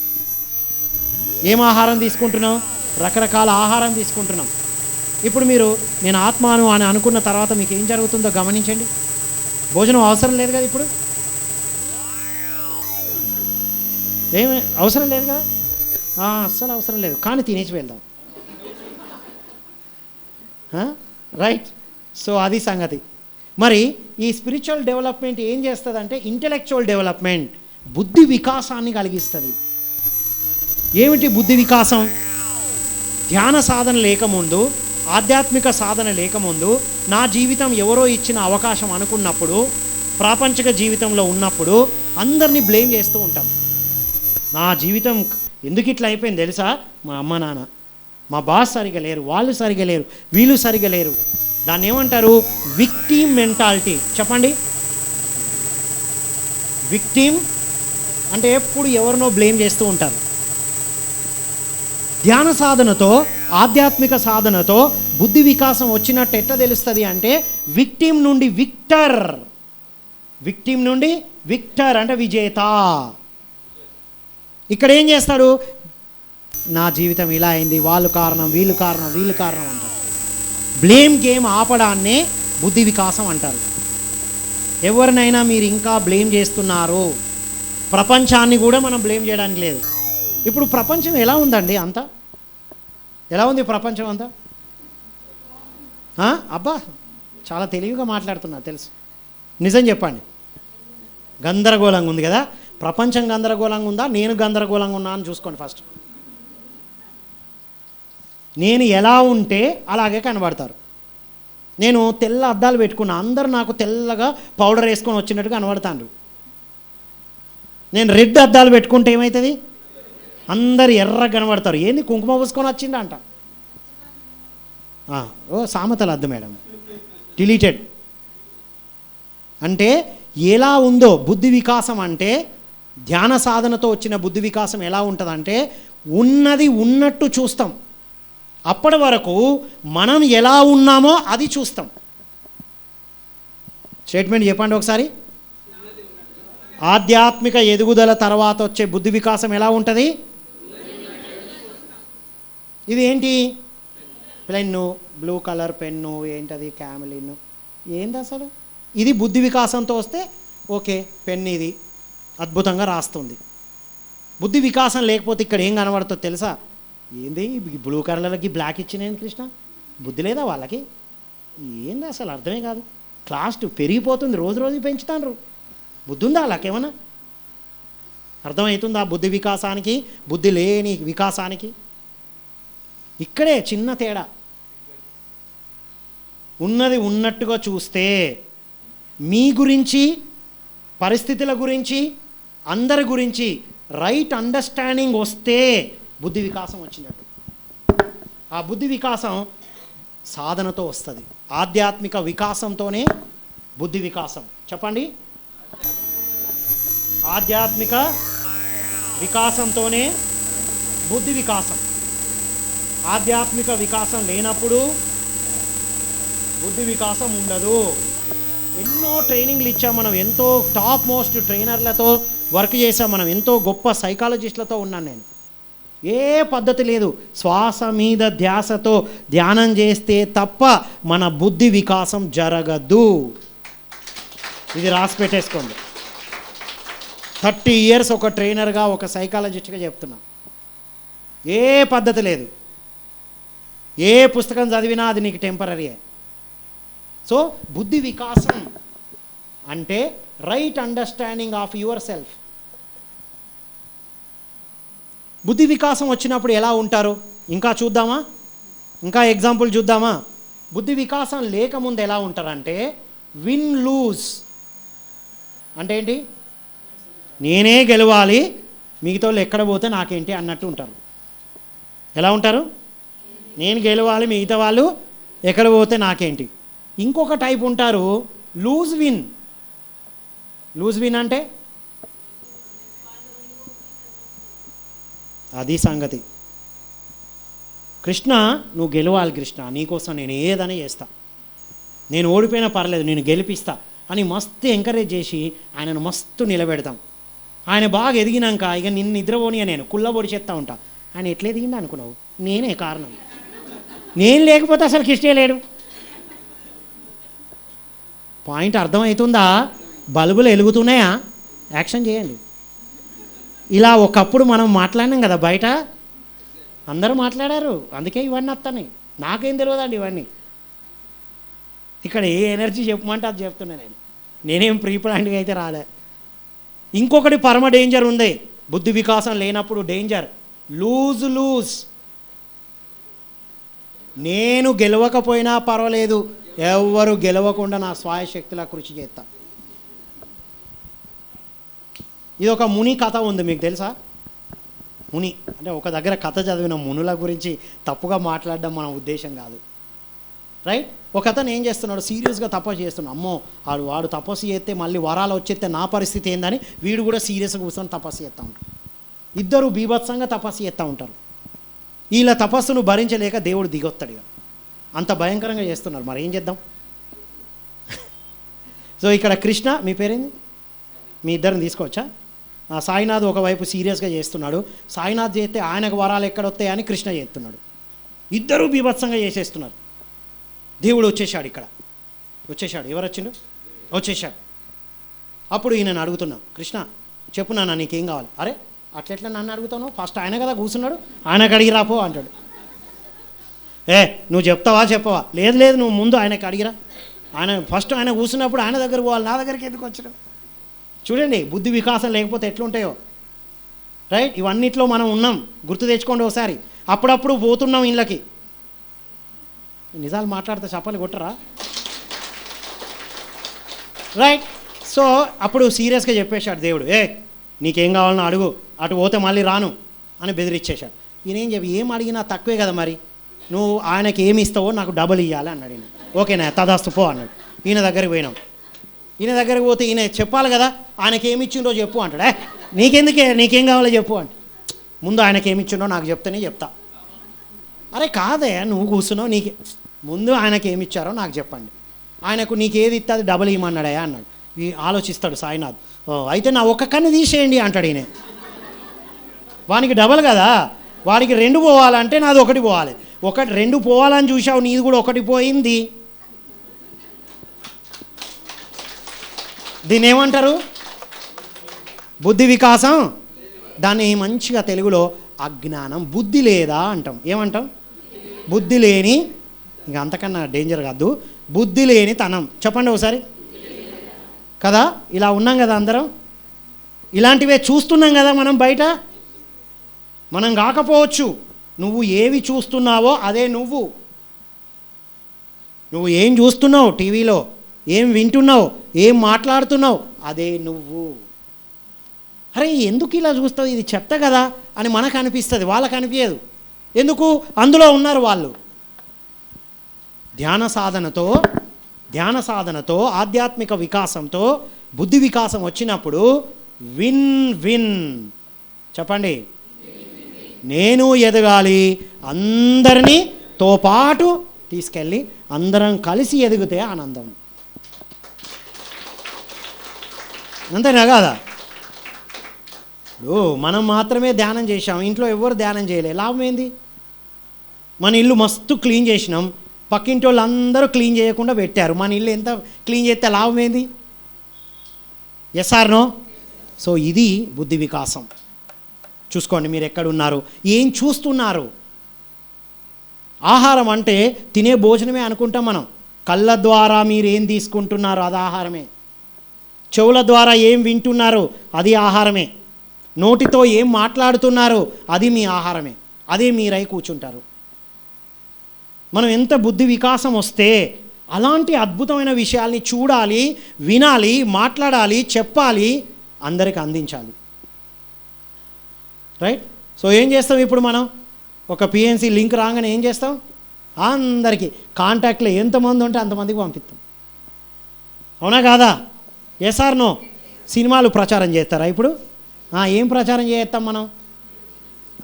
ఏం ఆహారం తీసుకుంటున్నాం? రకరకాల ఆహారం తీసుకుంటున్నాం. ఇప్పుడు మీరు నేను ఆత్మను అని అనుకున్న తర్వాత మీకు ఏం జరుగుతుందో గమనించండి. భోజనం అవసరం లేదు కదా, ఇప్పుడు ఏమి అవసరం లేదు కదా, అస్సలు అవసరం లేదు, కానీ తినేసి వెళ్దాం, రైట్? సో అది సంగతి. మరి ఈ స్పిరిచువల్ డెవలప్మెంట్ ఏం చేస్తుందంటే ఇంటెలెక్చువల్ డెవలప్మెంట్, బుద్ధి వికాసాన్ని కలిగిస్తుంది. ఏమిటి బుద్ధి వికాసం? ధ్యాన సాధన లేకముందు, ఆధ్యాత్మిక సాధన లేకముందు నా జీవితం ఎవరో ఇచ్చిన అవకాశం అనుకున్నప్పుడు, ప్రాపంచిక జీవితంలో ఉన్నప్పుడు అందరినీ బ్లేమ్ చేస్తూ ఉంటాం. నా జీవితం ఎందుకు ఇట్లా అయిపోయింది తెలుసా? మా అమ్మ నాన్న, మా బాస్ సరిగా లేరు, వాళ్ళు సరిగా లేరు, వీళ్ళు సరిగా లేరు. దాన్ని ఏమంటారు? Victim mentality. చెప్పండి. విక్టిమ్ అంటే ఎప్పుడు ఎవరినో బ్లేమ్ చేస్తూ ఉంటారు. ధ్యాన సాధనతో, ఆధ్యాత్మిక సాధనతో బుద్ధి వికాసం వచ్చినట్టు ఎట్లా తెలుస్తుంది అంటే విక్టిమ్ నుండి విక్టర్, విక్టిమ్ నుండి విక్టర్ అంటే విజేత. ఇక్కడ ఏం చేస్తాడు? నా జీవితం ఇలా అయింది, వాళ్ళు కారణం, వీళ్ళు కారణం, వీళ్ళు కారణం అంటారు. బ్లేమ్ గేమ్ ఆపడాన్నే బుద్ధి వికాసం అంటారు. ఎవరినైనా మీరు ఇంకా బ్లేమ్ చేస్తున్నారు, ప్రపంచాన్ని కూడా మనం బ్లేమ్ చేయడానికి లేదు. ఇప్పుడు ప్రపంచం ఎలా ఉందండి? అంతా ఎలా ఉంది ప్రపంచం అంతా? అబ్బా చాలా తెలివిగా మాట్లాడుతున్నా తెలుసు. నిజం చెప్పండి. గందరగోళంగా ఉంది కదా. ప్రపంచం గందరగోళంగా ఉందా, నేను గందరగోళంగా ఉన్నా అని చూసుకోండి ఫస్ట్. నేను ఎలా ఉంటే అలాగే కనబడతారు. నేను తెల్ల అద్దాలు పెట్టుకున్నా, అందరూ నాకు తెల్లగా పౌడర్ వేసుకొని వచ్చినట్టుగా కనబడతాను. నేను రెడ్ అద్దాలు పెట్టుకుంటే ఏమవుతుంది? అందరు ఎర్రగా కనబడతారు. ఏంది కుంకుమ పూసుకొని వచ్చిందా అంట. సామెతల అద్దు మేడం, డిలీటెడ్. అంటే ఎలా ఉందో బుద్ధి వికాసం అంటే, ధ్యాన సాధనతో వచ్చిన బుద్ధి వికాసం ఎలా ఉంటుందంటే ఉన్నది ఉన్నట్టు చూస్తాం. అప్పటి వరకు మనం ఎలా ఉన్నామో అది చూస్తాం. స్టేట్మెంట్ చెప్పండి ఒకసారి. ఆధ్యాత్మిక ఎదుగుదల తర్వాత వచ్చే బుద్ధి వికాసం ఎలా ఉంటుంది? ఇది ఏంటి? పెన్ను, బ్లూ కలర్ పెన్ను, ఏంటది క్యామెలిన్, ఏంది అసలు? ఇది బుద్ధి వికాసంతో వస్తే ఓకే, పెన్ ఇది అద్భుతంగా రాస్తుంది. బుద్ధి వికాసం లేకపోతే ఇక్కడ ఏం కనబడుతుందో తెలుసా? ఏంది బ్లూ కలర్లకి బ్లాక్ ఇచ్చినేది కృష్ణ, బుద్ధి లేదా వాళ్ళకి? ఏంది అసలు అర్థమే కాదు. క్లాస్ పెరిగిపోతుంది, రోజు రోజు పెంచుతాండ్రు. బుద్ధి ఉందా వాళ్ళకేమన్నా? అర్థమవుతుందా బుద్ధి వికాసానికి, బుద్ధి లేని వికాసానికి? ఇక్కడే చిన్న తేడా. ఉన్నది ఉన్నట్టుగా చూస్తే మీ గురించి, పరిస్థితుల గురించి, అందరి గురించి రైట్ అండర్స్టాండింగ్ వస్తే బుద్ధి వికాసం వచ్చినట్టు. ఆ బుద్ధి వికాసం సాధనతో వస్తుంది. ఆధ్యాత్మిక వికాసంతోనే బుద్ధి వికాసం. చెప్పండి. ఆధ్యాత్మిక వికాసంతోనే బుద్ధి వికాసం. ఆధ్యాత్మిక వికాసం లేనప్పుడు బుద్ధి వికాసం ఉండదు. ఎన్నో ట్రైనింగ్లు ఇచ్చాం మనం, ఎంతో టాప్ మోస్ట్ ట్రైనర్లతో వర్క్ చేసాం మనం, ఎంతో గొప్ప సైకాలజిస్టులతో ఉన్నాను నేను. ఏ పద్ధతి లేదు, శ్వాస మీద ధ్యాసతో ధ్యానం చేస్తే తప్ప మన బుద్ధి వికాసం జరగదు. ఇది రాసి పెట్టేసుకోండి. 30 years ఒక ట్రైనర్గా, ఒక సైకాలజిస్ట్గా చెప్తున్నా. ఏ పద్ధతి లేదు, ఏ పుస్తకం చదివినా అది నీకు టెంపరీయే. సో బుద్ధి వికాసం అంటే right understanding of your self. బుద్ధి వికాసం వచ్చినప్పుడు ఎలా ఉంటారు ఇంకా చూద్దామా? ఇంకా ఎగ్జాంపుల్ చూద్దామా? బుద్ధి వికాసం లేకముందు ఎలా ఉంటారంటే విన్ లూజ్ అంటే ఏంటి? నేనే గెలవాలి, మిగతా వాళ్ళు ఎక్కడ పోతే నాకేంటి అన్నట్టు ఉంటారు. ఎలా ఉంటారు? నేను గెలవాలి, మిగతా వాళ్ళు ఎక్కడ పోతే నాకేంటి. ఇంకొక టైప్ ఉంటారు లూజ్ విన్. లూజ్ విన్ అంటే అది సంగతి. కృష్ణ, నువ్వు గెలవాలి కృష్ణ, నీకోసం నేను ఏదైనా చేస్తా, నేను ఓడిపోయినా పర్లేదు, నేను గెలిపిస్తా అని మస్తు ఎంకరేజ్ చేసి ఆయనను మస్తు నిలబెడతాం. ఆయన బాగా ఎదిగినాక ఇక నిన్ను నిద్రపోనియా, నేను కుళ్ళబొడి చేస్తూ ఉంటా. ఆయన ఎట్లా ఎదిగిందా అనుకున్నావు? నేనే కారణం. నేను లేకపోతే అసలు కృష్ణే లేడు. పాయింట్ అర్థమవుతుందా? బల్బులు వెలుగుతున్నాయా? యాక్షన్ చేయండి. ఇలా ఒకప్పుడు మనం మాట్లాడినాం కదా, బయట అందరూ మాట్లాడారు, అందుకే ఇవన్నీ వస్తాయి. నాకేం తెలియదండి ఇవన్నీ. ఇక్కడ ఏ ఎనర్జీ చెప్పమంటే అది చెప్తున్నా నేను. నేనేం ప్రీ ప్లాన్డ్గా అయితే రాలే. ఇంకొకటి పరమ డేంజర్ ఉంది బుద్ధి వికాసం లేనప్పుడు. Danger lose lose. నేను గెలవకపోయినా పర్వాలేదు, ఎవరు గెలవకుండా నా స్వాయశక్తిలా కృషి చేస్తా. ఇది ఒక ముని కథ ఉంది, మీకు తెలుసా? ముని అంటే ఒక దగ్గర కథ చదివిన మునుల గురించి తప్పుగా మాట్లాడడం మన ఉద్దేశం కాదు, రైట్? ఒక అతను ఏం చేస్తున్నాడు, సీరియస్గా తపస్సు చేస్తున్నాడు. అమ్మో వాడు తపస్సు చేస్తే మళ్ళీ వరాలు వచ్చేస్తే నా పరిస్థితి ఏందని వీడు కూడా సీరియస్గా కూర్చొని తపస్సు చేస్తూ ఉంటారు. ఇద్దరు బీభత్సంగా తపస్సు చేస్తూ ఉంటారు. వీళ్ళ తపస్సును భరించలేక దేవుడు దిగొస్తాడు. ఇక అంత భయంకరంగా చేస్తున్నారు, మరి ఏం చేద్దాం? సో ఇక్కడ కృష్ణ, మీ పేరేంది? మీ ఇద్దరిని తీసుకోవచ్చా? సాయినాథ్ ఒకవైపు సీరియస్గా చేస్తున్నాడు. సాయినాథ్ చేస్తే ఆయనకు వరాలు ఎక్కడొస్తాయని కృష్ణ చేస్తున్నాడు. ఇద్దరూ బీభత్సంగా చేసేస్తున్నారు. దేవుడు వచ్చేసాడు. ఇక్కడ వచ్చేసాడు. ఎవరు వచ్చిండు? వచ్చేసాడు. అప్పుడు ఈయనను అడుగుతున్నా, కృష్ణ చెప్పు నాన్న నీకేం కావాలి? అరే అట్లెట్లా నన్ను అడుగుతాను, ఫస్ట్ ఆయన కదా కూర్చున్నాడు, ఆయనకు అడిగి రాపో అంటాడు. నువ్వు చెప్తావా చెప్పవా? లేదు లేదు, నువ్వు ముందు ఆయనకు అడిగిరా. ఆయన ఫస్ట్ ఆయన కూర్చున్నప్పుడు ఆయన దగ్గర పోవాలి, నా దగ్గరికి ఎందుకు వచ్చాడు? చూడండి బుద్ధి వికాసం లేకపోతే ఎట్లుంటాయో, రైట్? ఇవన్నిట్లో మనం ఉన్నాం, గుర్తు తెచ్చుకోండి ఒకసారి. అప్పుడప్పుడు పోతున్నాం ఇళ్ళకి. నిజాలు మాట్లాడితే చప్పలు కొట్టరా? రైట్. సో అప్పుడు సీరియస్గా చెప్పేశాడు దేవుడు, నీకేం కావాలన్నా అడుగు, అటు పోతే మళ్ళీ రాను అని బెదిరించేశాడు. ఈయన ఏం చెప్పి, ఏం అడిగినా తక్కువే కదా, మరి నువ్వు ఆయనకి ఏమి ఇస్తావో నాకు డబుల్ ఇవ్వాలి అన్నాడు. ఈయన ఓకేనా తదాస్తు పో అన్నాడు. ఈయన దగ్గరికి పోయినాం. ఈయన దగ్గరికి పోతే ఈయన చెప్పాలి కదా, ఆయనకి ఏమి ఇచ్చిండో చెప్పు అంటాడు. నీకెందుకే, నీకేం కావాలో చెప్పు అంటే, ముందు ఆయనకి ఏమి ఇచ్చిండో నాకు చెప్తేనే చెప్తా. అరే కాదే నువ్వు కూర్చున్నావు, నీకు ముందు ఆయనకి ఏమి ఇచ్చారో నాకు చెప్పండి. ఆయనకు నీకు ఏది ఇస్తే అది డబల్ ఇవ్వమన్నాడా అన్నాడు. ఆలోచిస్తాడు సాయినాథ్. అయితే నా ఒక్క కన్ను తీసేయండి అంటాడు ఈయన. వానికి డబల్ కదా, వాడికి 2 పోవాలంటే నాది 1 పోవాలి. 2 పోవాలని చూసావు, నీది కూడా 1 పోయింది. దీన్ని ఏమంటారు? బుద్ధి వికాసం. దాన్ని మంచిగా తెలుగులో అజ్ఞానం, బుద్ధి లేదా అంటాం. ఏమంటాం? బుద్ధి లేని, ఇంకా అంతకన్నా డేంజర్ కాదు, బుద్ధి లేని తనం. చెప్పండి ఒకసారి కదా. ఇలా ఉన్నాం కదా అందరం, ఇలాంటివే చూస్తున్నాం కదా మనం బయట. మనం కాకపోవచ్చు, నువ్వు ఏవి చూస్తున్నావో అదే నువ్వు. నువ్వు ఏం చూస్తున్నావు టీవీలో, ఏం వింటున్నావు, ఏం మాట్లాడుతున్నావు, అదే నువ్వు. అరే ఎందుకు ఇలా చూస్తావు, ఇది చెత్త కదా అని మనకు అనిపిస్తుంది, వాళ్ళకు అనిపించదు. ఎందుకు? అందులో ఉన్నారు వాళ్ళు. ధ్యాన సాధనతో ఆధ్యాత్మిక వికాసంతో బుద్ధి వికాసం వచ్చినప్పుడు విన్ విన్. చెప్పండి, నేను ఎదగాలి, అందరినీ తో పాటు తీసుకెళ్ళి అందరం కలిసి ఎదిగితే ఆనందం. అంతేనా కాదా? ఇప్పుడు మనం మాత్రమే ధ్యానం చేసాం, ఇంట్లో ఎవరు ధ్యానం చేయలే, లాభం ఏంది? మన ఇల్లు మస్తు క్లీన్ చేసినాం, పక్కింటి వాళ్ళు అందరూ క్లీన్ చేయకుండా పెట్టారు, మన ఇల్లు ఎంత క్లీన్ చేస్తే లాభం ఏంది? Yes or no? సో ఇది బుద్ధి వికాసం. చూసుకోండి మీరు ఎక్కడున్నారు, ఏం చూస్తున్నారు. ఆహారం అంటే తినే భోజనమే అనుకుంటాం మనం. కళ్ళ ద్వారా మీరు ఏం తీసుకుంటున్నారు అది ఆహారమే. చెవుల ద్వారా ఏం వింటున్నారు అది ఆహారమే. నోటితో ఏం మాట్లాడుతున్నారు అది మీ ఆహారమే. అదే మీరై కూర్చుంటారు. మనం ఎంత బుద్ధి వికాసం వస్తే అలాంటి అద్భుతమైన విషయాల్ని చూడాలి, వినాలి, మాట్లాడాలి, చెప్పాలి, అందరికి అందించాలి. రైట్? సో ఏం చేస్తాం ఇప్పుడు మనం? ఒక పిఎన్సి లింక్ రాగానే ఏం చేస్తాం? అందరికీ కాంటాక్ట్లో ఎంతమంది ఉంటే అంతమందికి పంపిస్తాం. అవునా కాదా? Yes or no? సినిమాలు ప్రచారం చేస్తారా ఇప్పుడు? ఏం ప్రచారం చేస్తాం మనం?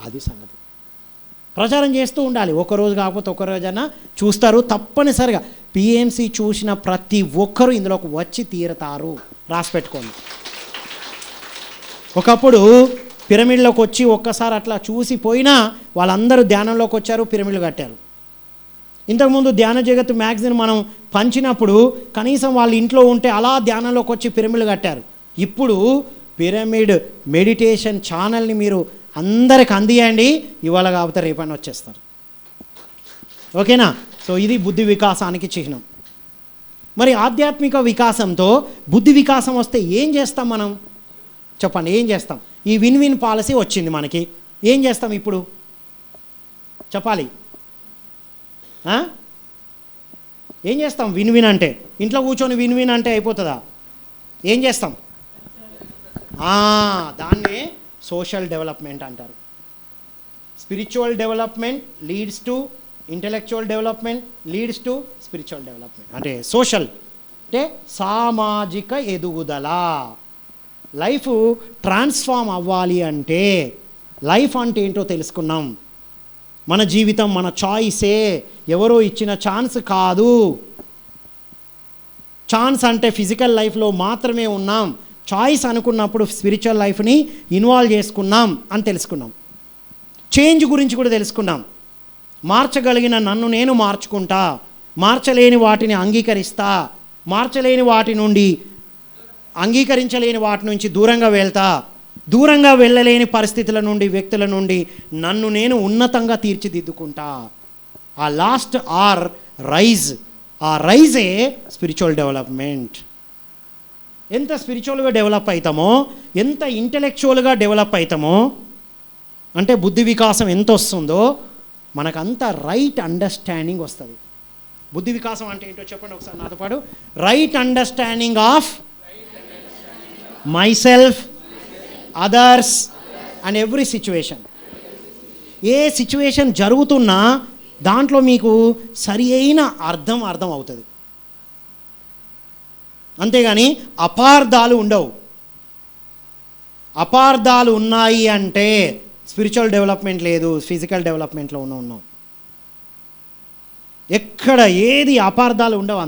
అది సంగతి. ప్రచారం చేస్తూ ఉండాలి. ఒకరోజు కాకపోతే ఒక రోజైనా చూస్తారు తప్పనిసరిగా. పిఎంసి చూసిన ప్రతి ఒక్కరూ ఇందులోకి వచ్చి తీరతారు. రాసి పెట్టుకోండి. ఒకప్పుడు పిరమిడ్లోకి వచ్చి ఒక్కసారి అట్లా చూసి పోయినా వాళ్ళందరూ ధ్యానంలోకి వచ్చారు, పిరమిడ్లు కట్టారు. ఇంతకుముందు ధ్యాన జగత్తు మ్యాగజైన్ మనం పంచినప్పుడు కనీసం వాళ్ళ ఇంట్లో ఉంటే అలా ధ్యానంలోకి వచ్చి పిరమిడ్లు కట్టారు. ఇప్పుడు పిరమిడ్ మెడిటేషన్ ఛానల్ని మీరు అందరికి అందియండి, ఇవాళ కాకపోతే రేపని వచ్చేస్తారు. ఓకేనా? సో ఇది బుద్ధి వికాసానికి చిహ్నం. మరి ఆధ్యాత్మిక వికాసంతో బుద్ధి వికాసం వస్తే ఏం చేస్తాం మనం? చెప్పండి, ఏం చేస్తాం? ఈ విన్ విన్ పాలసీ వచ్చింది మనకి, ఏం చేస్తాం ఇప్పుడు? చెప్పాలి. ఏం చేస్తాం? విన్ విన్ అంటే ఇంట్లో కూర్చొని విన్ విన్ అంటే అయిపోతుందా? ఏం చేస్తాం? దాన్నే సోషల్ డెవలప్మెంట్ అంటారు. Spiritual development leads to intellectual development, leads to spiritual development. అంటే సోషల్ అంటే సామాజిక ఎదుగుదల. లైఫ్ ట్రాన్స్ఫార్మ్ అవ్వాలి అంటే లైఫ్ అంటే ఏంటో తెలుసుకున్నాం. మన జీవితం మన చాయిసే, ఎవరో ఇచ్చిన ఛాన్స్ కాదు. ఛాన్స్ అంటే ఫిజికల్ లైఫ్లో మాత్రమే ఉన్నాం. చాయిస్ అనుకున్నప్పుడు స్పిరిచువల్ లైఫ్ని ఇన్వాల్వ్ చేసుకున్నాం అని తెలుసుకున్నాం. చేంజ్ గురించి కూడా తెలుసుకున్నాం. మార్చగలిగిన నన్ను నేను మార్చుకుంటా, మార్చలేని వాటిని అంగీకరిస్తా, మార్చలేని వాటి నుండి అంగీకరించలేని వాటి నుంచి దూరంగా వెళ్తా, దూరంగా వెళ్ళలేని పరిస్థితుల నుండి వ్యక్తుల నుండి నన్ను నేను ఉన్నతంగా తీర్చిదిద్దుకుంటా. ఆ లాస్ట్ ఆర్ రైజ్, ఆ రైజే స్పిరిచువల్ డెవలప్మెంట్. ఎంత స్పిరిచువల్గా డెవలప్ అవుతామో, ఎంత ఇంటెలెక్చువల్గా డెవలప్ అవుతామో, అంటే బుద్ధి వికాసం ఎంత వస్తుందో మనకంత రైట్ అండర్స్టాండింగ్ వస్తుంది. బుద్ధి వికాసం అంటే ఏంటో చెప్పండి ఒకసారి నాతో పాటు. Right understanding of my self, others and every situation. A situation జరుగుతున్నా దాంట్లో మీకు సరి అయిన అర్థం అవుతుంది. అంతేగాని అపార్థాలు ఉండవు. అపార్థాలు ఉన్నాయి అంటే స్పిరిచువల్ డెవలప్మెంట్ లేదు, ఫిజికల్ డెవలప్మెంట్లో ఉన్నాం. ఎక్కడ ఏది అపార్థాలు ఉండవు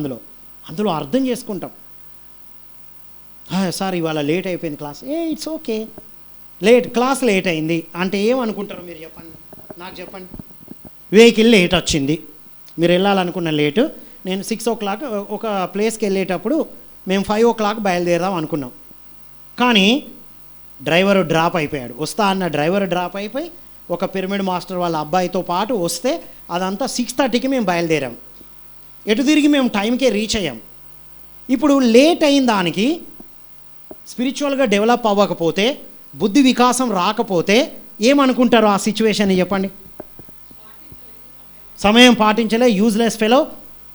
అందులో అర్థం చేసుకుంటాం. సార్ ఇవాళ లేట్ అయిపోయింది class, it's okay, class late అయింది అంటే ఏమనుకుంటారు మీరు చెప్పండి, నాకు చెప్పండి. వెహికల్ లేట్ వచ్చింది, మీరు వెళ్ళాలనుకున్న లేటు. నేను 6 o'clock ఒక ప్లేస్కి వెళ్ళేటప్పుడు మేము 5 o'clock బయలుదేరదాం అనుకున్నాం. కానీ డ్రైవరు డ్రాప్ అయిపోయాడు. వస్తా అన్న డ్రైవర్ డ్రాప్ అయిపోయి ఒక పిరమిడ్ మాస్టర్ వాళ్ళ అబ్బాయితో పాటు వస్తే అదంతా 6:30కి మేము బయలుదేరాం. ఎటు తిరిగి మేము టైంకే రీచ్ అయ్యాం. ఇప్పుడు లేట్ అయిన దానికి స్పిరిచువల్గా డెవలప్ అవ్వకపోతే, బుద్ధి వికాసం రాకపోతే ఏమనుకుంటారు ఆ సిచ్యువేషన్ చెప్పండి? సమయం పాటించలే, యూజ్లెస్ ఫెలో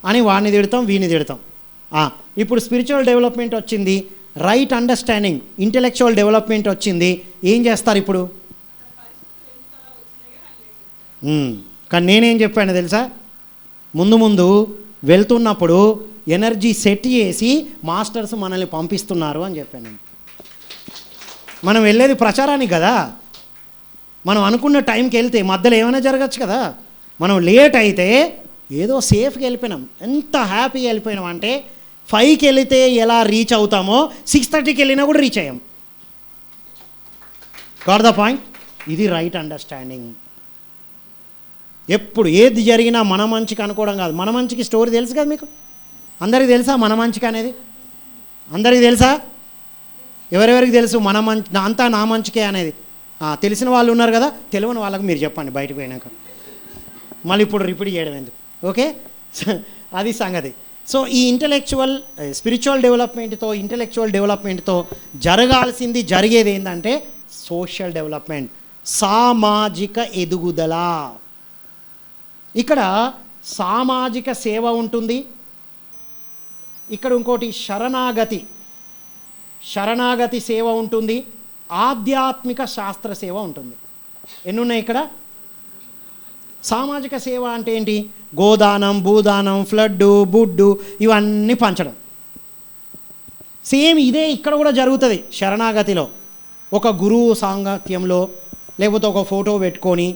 అని వాడిని తిడతాం, వీడిని తిడతాం. ఇప్పుడు స్పిరిచువల్ డెవలప్మెంట్ వచ్చింది, రైట్ అండర్స్టాండింగ్, ఇంటెలెక్చువల్ డెవలప్మెంట్ వచ్చింది, ఏం చేస్తారు ఇప్పుడు? కానీ నేనేం చెప్పాను తెలుసా? ముందు వెళ్తున్నప్పుడు ఎనర్జీ సెట్ చేసి మాస్టర్స్ మనల్ని పంపిస్తున్నారు అని చెప్పాను. మనం వెళ్ళేది ప్రచారానికి కదా. మనం అనుకున్న టైంకి వెళ్తే మధ్యలో ఏమైనా జరగచ్చు కదా. మనం లేట్ అయితే ఏదో సేఫ్గా వెళ్ళిపోయినాం. ఎంత హ్యాపీగా వెళ్ళిపోయినాం అంటే 5కి వెళితే ఎలా రీచ్ అవుతామో 6:30కి వెళ్ళినా కూడా రీచ్ అయ్యాం. Got the point? ఇది రైట్ అండర్స్టాండింగ్. ఎప్పుడు ఏది జరిగినా మన మంచికి అనుకోవడం కాదు. మన మంచికి స్టోరీ తెలుసు కదా మీకు అందరికీ తెలుసా? మన మంచికి అనేది అందరికీ తెలుసా? ఎవరెవరికి తెలుసు మన మంచి అంతా నా మంచికే అనేది? తెలిసిన వాళ్ళు ఉన్నారు కదా, తెలియని వాళ్ళకు మీరు చెప్పండి బయటకు పోయినాక. మళ్ళీ ఇప్పుడు రిపీట్ చేయడం ఎందుకు? ఓకే, అది సంగతి. సో ఈ స్పిరిచువల్ డెవలప్మెంట్తో జరగాల్సింది జరిగేది ఏంటంటే సోషల్ డెవలప్మెంట్, సామాజిక ఎదుగుదల. ఇక్కడ సామాజిక సేవ ఉంటుంది, ఇక్కడ ఇంకోటి శరణాగతి సేవ ఉంటుంది, ఆధ్యాత్మిక శాస్త్ర సేవ ఉంటుంది. ఎన్నున్నాయి ఇక్కడ? సామాజిక సేవ అంటే ఏంటి? గోదానం, భూదానం, ఫ్లడ్డు, బుడ్డు ఇవన్నీ పంచడం. సేమ్ ఇదే ఇక్కడ కూడా జరుగుతుంది శరణాగతిలో. ఒక గురువు సాంగత్యంలో లేకపోతే ఒక ఫోటో పెట్టుకొని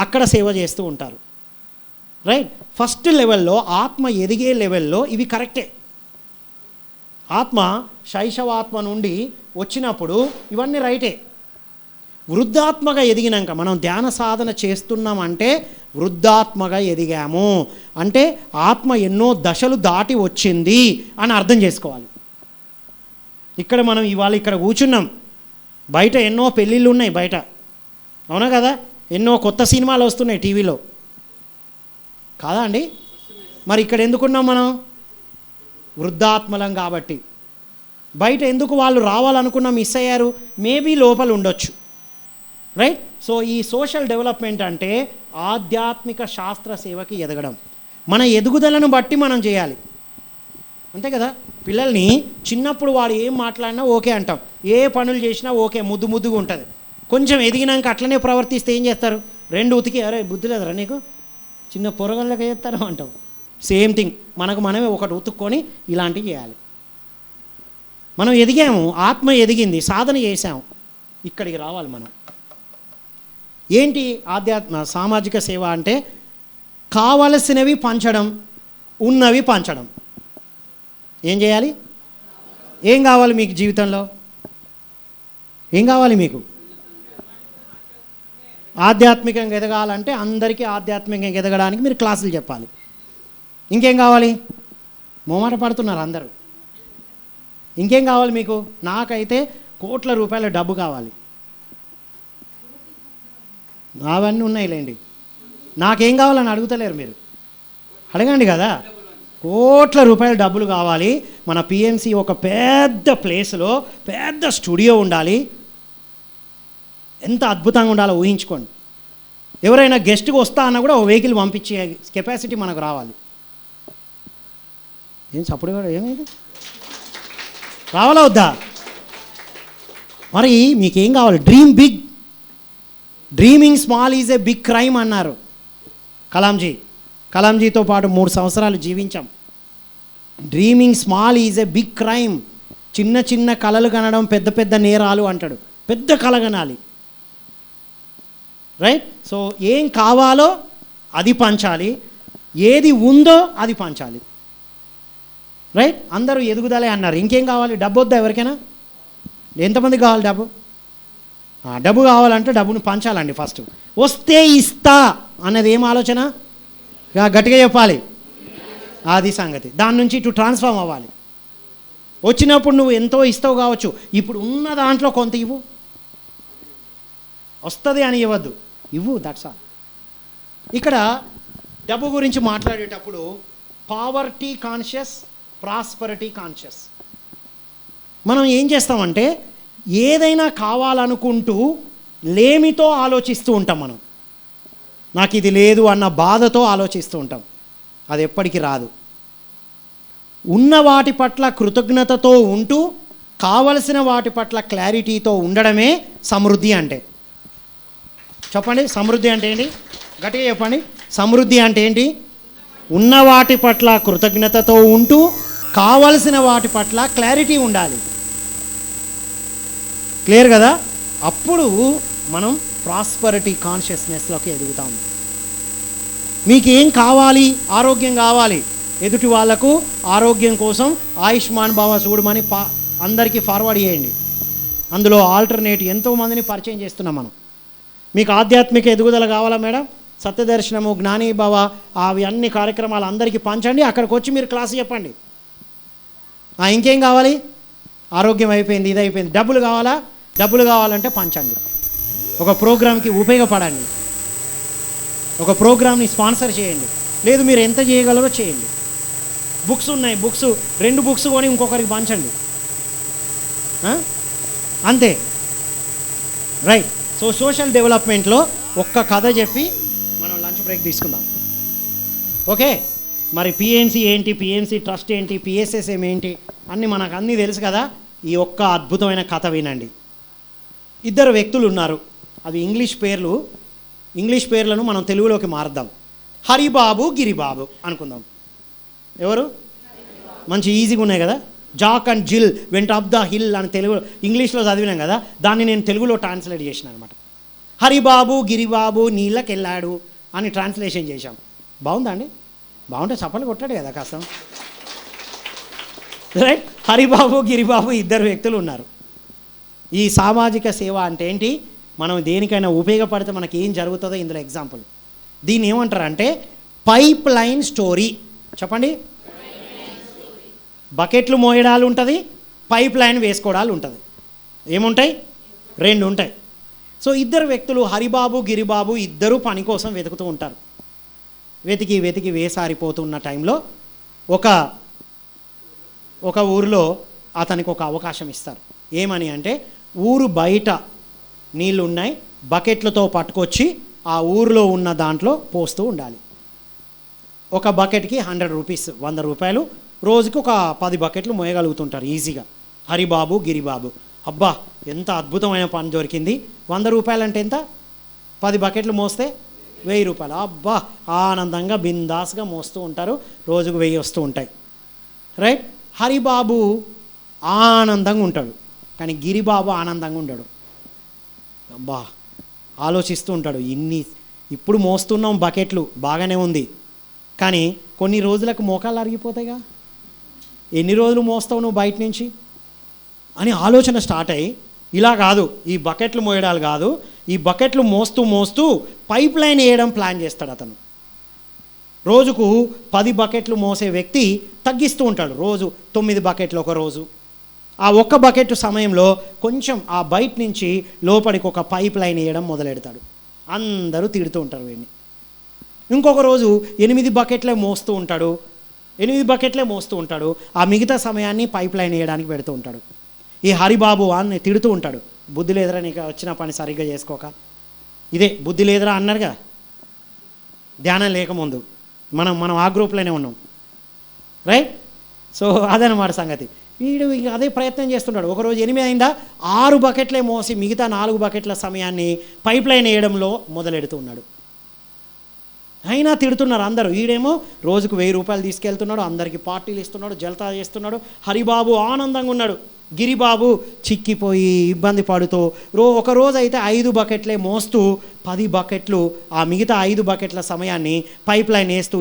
అక్కడ సేవ చేస్తూ ఉంటారు. రైట్? ఫస్ట్ లెవెల్లో, ఆత్మ ఎదిగే లెవెల్లో ఇవి కరెక్టే. ఆత్మ శైశవాత్మ నుండి వచ్చినప్పుడు ఇవన్నీ రైటే. వృద్ధాత్మగా ఎదిగినాక మనం ధ్యాన సాధన చేస్తున్నామంటే వృద్ధాత్మగా ఎదిగాము అంటే ఆత్మ ఎన్నో దశలు దాటి వచ్చింది అని అర్థం చేసుకోవాలి. ఇక్కడ మనం ఇవాళ ఇక్కడ కూర్చున్నాం, బయట ఎన్నో పెళ్ళిళ్ళు ఉన్నాయి బయట, అవునా కదా? ఎన్నో కొత్త సినిమాలు వస్తున్నాయి టీవీలో, కాదా అండి? మరి ఇక్కడ ఎందుకున్నాం మనం? వృద్ధాత్మలం కాబట్టి. బయట ఎందుకు వాళ్ళు రావాలనుకున్నా మిస్ అయ్యారు? మేబీ లోపల ఉండొచ్చు. రైట్? సో ఈ సోషల్ డెవలప్మెంట్ అంటే ఆధ్యాత్మిక శాస్త్ర సేవకి ఎదగడం. మన ఎదుగుదలను బట్టి మనం చేయాలి, అంతే కదా? పిల్లల్ని చిన్నప్పుడు వాడు ఏం మాట్లాడినా ఓకే అంటాం, ఏ పనులు చేసినా ఓకే, ముద్దుగా ఉంటుంది. కొంచెం ఎదిగినాక అట్లనే ప్రవర్తిస్తే ఏం చేస్తారు? 2 ఉతికి అరే బుద్ధి లేదురా నీకు, చిన్న పొరగళ్ళకి చేస్తారు అంటాం. సేమ్ థింగ్, మనమే ఒకటి ఉతుక్కొని ఇలాంటివి చేయాలి. మనం ఎదిగాము, ఆత్మ ఎదిగింది, సాధన చేసాము, ఇక్కడికి రావాలి మనం. ఏంటి సామాజిక సేవ అంటే? కావలసినవి పంచడం, ఉన్నవి పంచడం. ఏం చేయాలి? ఏం కావాలి మీకు జీవితంలో? ఏం కావాలి మీకు? ఆధ్యాత్మికంగా ఎదగాలంటే అందరికీ ఆధ్యాత్మికంగా ఎదగడానికి మీరు క్లాసులు చెప్పాలి. ఇంకేం కావాలి? మొమాట పడుతున్నారు అందరూ. ఇంకేం కావాలి మీకు? నాకైతే కోట్ల రూపాయల డబ్బు కావాలి. అవన్నీ ఉన్నాయిలేండి. నాకేం కావాలని అడుగుతలేరు మీరు, అడగండి కదా. కోట్ల రూపాయల డబ్బులు కావాలి. మన పిఎంసి ఒక పెద్ద ప్లేస్లో పెద్ద స్టూడియో ఉండాలి. ఎంత అద్భుతంగా ఉండాలో ఊహించుకోండి. ఎవరైనా గెస్ట్కి వస్తా అన్నా కూడా ఓ వెహికల్ పంపించే కెపాసిటీ మనకు రావాలి. ఏం సపోర్ట్ కూడా ఏమైంది? రావాలా వద్దా? మరి మీకేం కావాలి? Dream big, dreaming small is a big crime అన్నారు కలాంజీతో పాటు 3 సంవత్సరాలు జీవించాం. Dreaming small is a big crime. చిన్న కలలు కనడం పెద్ద నేరాలు అంటాడు. పెద్ద కల కనాలి. రైట్? సో ఏం కావాలో అది పంచాలి, ఏది ఉందో అది పంచాలి. రైట్? అందరూ ఎదుగుదలే అన్నారు. ఇంకేం కావాలి? డబ్బు వద్దా ఎవరికైనా? ఎంతమంది కావాలి డబ్బు? డబ్బు కావాలంటే డబ్బును పంచాలండి ఫస్ట్. వస్తే ఇస్తా అన్నది ఏం ఆలోచన? గట్టిగా చెప్పాలి. అది సంగతి. దాని నుంచి ఇటు ట్రాన్స్ఫార్మ్ అవ్వాలి. వచ్చినప్పుడు నువ్వు ఎంతో ఇస్తావు కావచ్చు, ఇప్పుడు ఉన్న దాంట్లో కొంత ఇవ్వు. వస్తుంది అని ఇవ్వద్దు, ఇవ్వు. That's all. ఇక్కడ డబ్బు గురించి మాట్లాడేటప్పుడు పావర్టీ కాన్షియస్, ప్రాస్పరిటీ కాన్షియస్. మనం ఏం చేస్తామంటే ఏదైనా కావాలనుకుంటూ లేమితో ఆలోచిస్తూ ఉంటాం. మనం నాకు ఇది లేదు అన్న బాధతో ఆలోచిస్తూ ఉంటాం. అది ఎప్పటికీ రాదు. ఉన్న వాటి పట్ల కృతజ్ఞతతో ఉంటూ కావలసిన వాటి పట్ల క్లారిటీతో ఉండడమే సమృద్ధి అంటే. చెప్పండి, సమృద్ధి అంటే ఏంటి? గట్టిగా చెప్పండి. సమృద్ధి అంటే ఏంటి? ఉన్న వాటి పట్ల కృతజ్ఞతతో ఉంటూ కావలసిన వాటి పట్ల క్లారిటీ ఉండాలి. క్లియర్ కదా? అప్పుడు మనం ప్రాస్పరిటీ కాన్షియస్నెస్లోకి ఎదుగుతాం. మీకు ఏం కావాలి? ఆరోగ్యం కావాలి. ఎదుటి వాళ్లకు ఆరోగ్యం కోసం ఆయుష్మాన్ భవ చూడమని అందరికీ ఫార్వర్డ్ చేయండి. అందులో ఆల్టర్నేట్ ఎంతోమందిని పరిచయం చేస్తున్నాం మనం. మీకు ఆధ్యాత్మిక ఎదుగుదల కావాలా మేడం? సత్యదర్శనము, జ్ఞానీ భవ, అవి అన్ని కార్యక్రమాలు అందరికీ పంచండి. అక్కడికి వచ్చి మీరు క్లాసు చెప్పండి. ఇంకేం కావాలి? ఆరోగ్యం అయిపోయింది, ఇది అయిపోయింది. డబ్బులు కావాలా? డబ్బులు కావాలంటే పంచండి. ఒక ప్రోగ్రామ్కి ఉపయోగపడండి. ఒక ప్రోగ్రామ్ని స్పాన్సర్ చేయండి. లేదు మీరు ఎంత చేయగలరో చేయండి. బుక్స్ ఉన్నాయి, 2 బుక్స్ కొని ఇంకొకరికి పంచండి. అంతే. రైట్? సో సోషల్ డెవలప్మెంట్లో ఒక్క కథ చెప్పి మనం లంచ్ బ్రేక్ తీసుకుందాం. ఓకే? మరి పిఎన్సి ఏంటి, పిఎన్సి ట్రస్ట్ ఏంటి, పిఎస్ఎస్ఎం ఏంటి అన్నీ మనకు అన్నీ తెలుసు కదా. ఈ ఒక్క అద్భుతమైన కథ వినండి. 2 వ్యక్తులు ఉన్నారు. అవి ఇంగ్లీష్ పేర్లను మనం తెలుగులోకి మారుద్దాం. హరిబాబు, గిరిబాబు అనుకుందాం. ఎవరు? మంచి ఈజీగా ఉన్నాయి కదా. జాక్ అండ్ జిల్ వెంట్ అప్ ద హిల్ అని ఇంగ్లీష్లో చదివినాం కదా. దాన్ని నేను తెలుగులో ట్రాన్స్లేట్ చేసిన అనమాట. హరిబాబు గిరిబాబు నీళ్ళకెళ్ళాడు అని ట్రాన్స్లేషన్ చేశాం. బాగుందా అండి? బాగుంటే చప్పలు కొట్టాడు కదా కాస్త. రైట్? హరిబాబు గిరిబాబు 2 వ్యక్తులు ఉన్నారు. ఈ సామాజిక సేవ అంటే ఏంటి? మనం దేనికైనా ఉపయోగపడితే మనకి ఏం జరుగుతుందో ఇందులో ఎగ్జాంపుల్. దీన్ని ఏమంటారంటే పైప్ లైన్ స్టోరీ. చెప్పండి. బకెట్లు మోయడాలు ఉంటుంది, పైప్ లైన్ వేసుకోవడాలు ఉంటుంది. ఏముంటాయి? 2 ఉంటాయి. సో 2 వ్యక్తులు హరిబాబు గిరిబాబు 2 పని కోసం వెతుకుతూ ఉంటారు. వెతికి వేసారిపోతున్న టైంలో ఒక ఊరిలో అతనికి ఒక అవకాశం ఇస్తారు. ఏమని అంటే ఊరు బయట నీళ్ళు ఉన్నాయి, బకెట్లతో పట్టుకొచ్చి ఆ ఊరిలో ఉన్న దాంట్లో పోస్తూ ఉండాలి. ఒక బకెట్కి 100 రూపీస్, 100 రూపాయలు. రోజుకి ఒక 10 బకెట్లు మోయగలుగుతుంటారు ఈజీగా హరిబాబు గిరిబాబు. అబ్బా ఎంత అద్భుతమైన పని దొరికింది. 100 రూపాయలు అంటే ఎంత? 10 బకెట్లు మోస్తే 1000 రూపాయలు. అబ్బా ఆనందంగా బిందాస్గా మోస్తూ ఉంటారు. రోజుకు 1000 వస్తూ ఉంటాయి. రైట్? హరిబాబు ఆనందంగా ఉంటాడు, కానీ గిరిబాబు ఆనందంగా ఉండడు. అబ్బా ఆలోచిస్తూ ఉంటాడు. ఇప్పుడు మోస్తున్నాం బకెట్లు బాగానే ఉంది, కానీ కొన్ని రోజులకు మోకాళ్ళు అరిగిపోతాయిగా. ఎన్ని రోజులు మోస్తావు నువ్వు బయట నుంచి అని ఆలోచన స్టార్ట్ అయ్యి, ఇలా కాదు, ఈ బకెట్లు మోయడాలు కాదు, ఈ బకెట్లు మోస్తూ పైప్ లైన్ వేయడం ప్లాన్ చేస్తాడు అతను. రోజుకు 10 బకెట్లు మోసే వ్యక్తి తగ్గిస్తూ ఉంటాడు. రోజు 9 బకెట్లు ఒక రోజు. ఆ ఒక్క బకెట్ సమయంలో కొంచెం ఆ బయట నుంచి లోపలికి ఒక పైప్ లైన్ వేయడం మొదలెడతాడు. అందరూ తిడుతూ ఉంటారు వీడిని. ఇంకొక రోజు 8 బకెట్లే మోస్తూ ఉంటాడు. ఆ మిగతా సమయాన్ని పైప్ లైన్ వేయడానికి పెడుతూ ఉంటాడు. ఈ హరిబాబు వాన్ని తిడుతూ ఉంటాడు. బుద్ధి లేదురా నీకు వచ్చిన పని సరిగ్గా చేసుకోక. ఇదే బుద్ధి లేదురా అన్నారు కదా ధ్యానం లేకముందు. మనం ఆ గ్రూప్లోనే ఉన్నాం. రైట్? సో అదనమాట సంగతి. వీడు ఇక అదే ప్రయత్నం చేస్తుంటాడు. ఒకరోజు 8 అయిందా, 6 బకెట్లే మోసి మిగతా 4 బకెట్ల సమయాన్ని పైప్ లైన్ వేయడంలో మొదలెడుతూ ఉన్నాడు. అయినా తిడుతున్నారు అందరూ. వీడేమో రోజుకు 1000 రూపాయలు తీసుకెళ్తున్నాడు, అందరికీ పార్టీలు ఇస్తున్నాడు, జలతా చేస్తున్నాడు. హరిబాబు ఆనందంగా ఉన్నాడు. గిరిబాబు చిక్కిపోయి ఇబ్బంది పడుతూ ఒక రోజు అయితే 5 బకెట్లే మోస్తూ 10 బకెట్లు ఆ మిగతా 5 బకెట్ల సమయాన్ని పైప్ లైన్ వేస్తూ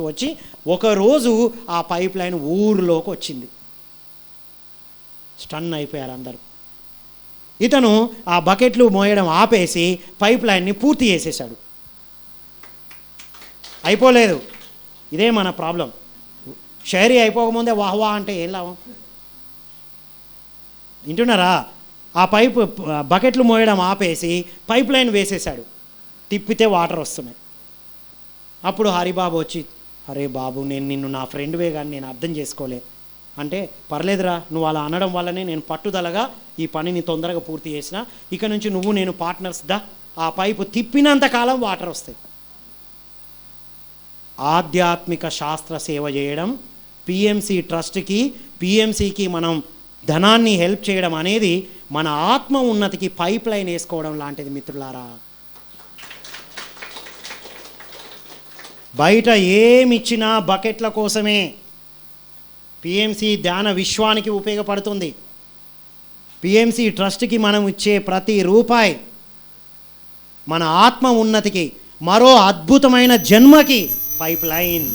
వచ్చి ఒకరోజు ఆ పైప్ లైన్ ఊరిలోకి వచ్చింది. స్టన్ అయిపోయారు అందరూ. ఇతను ఆ బకెట్లు మోయడం ఆపేసి పైప్ లైన్ని పూర్తి చేసేసాడు. అయిపోలేదు. ఇదే మన ప్రాబ్లం. షహరీ అయిపోకముందే వాహ్వా అంటే ఏం లాభం? వింటున్నారా? ఆ బకెట్లు మోయడం ఆపేసి పైప్ లైన్ వేసేసాడు. తిప్పితే వాటర్ వస్తున్నాయి. అప్పుడు హరిబాబు వచ్చి, అరే బాబు, నేను నిన్ను నా ఫ్రెండ్వే కానీ నేను అర్థం చేసుకోలే అంటే, పర్లేదురా, నువ్వు అలా అనడం వల్లనే నేను పట్టుదలగా ఈ పనిని తొందరగా పూర్తి చేసిన. ఇక నుంచి నువ్వు నేను పార్ట్నర్స్ దా. ఆ పైపు తిప్పినంతకాలం వాటర్ వస్తాయి. ఆధ్యాత్మిక శాస్త్ర సేవ చేయడం, పిఎంసి ట్రస్ట్కి, పిఎంసికి మనం ధనాన్ని హెల్ప్ చేయడం అనేది మన ఆత్మ ఉన్నతికి పైప్ లైన్ వేసుకోవడం లాంటిది మిత్రులారా. బయట ఏమిచ్చినా బకెట్ల కోసమే. పిఎంసి ధ్యాన విశ్వానికి ఉపయోగపడుతుంది. పిఎంసి ట్రస్ట్కి మనం ఇచ్చే ప్రతి రూపాయి మన ఆత్మ ఉన్నతికి, మరో అద్భుతమైన జన్మకి పైప్ లైన్.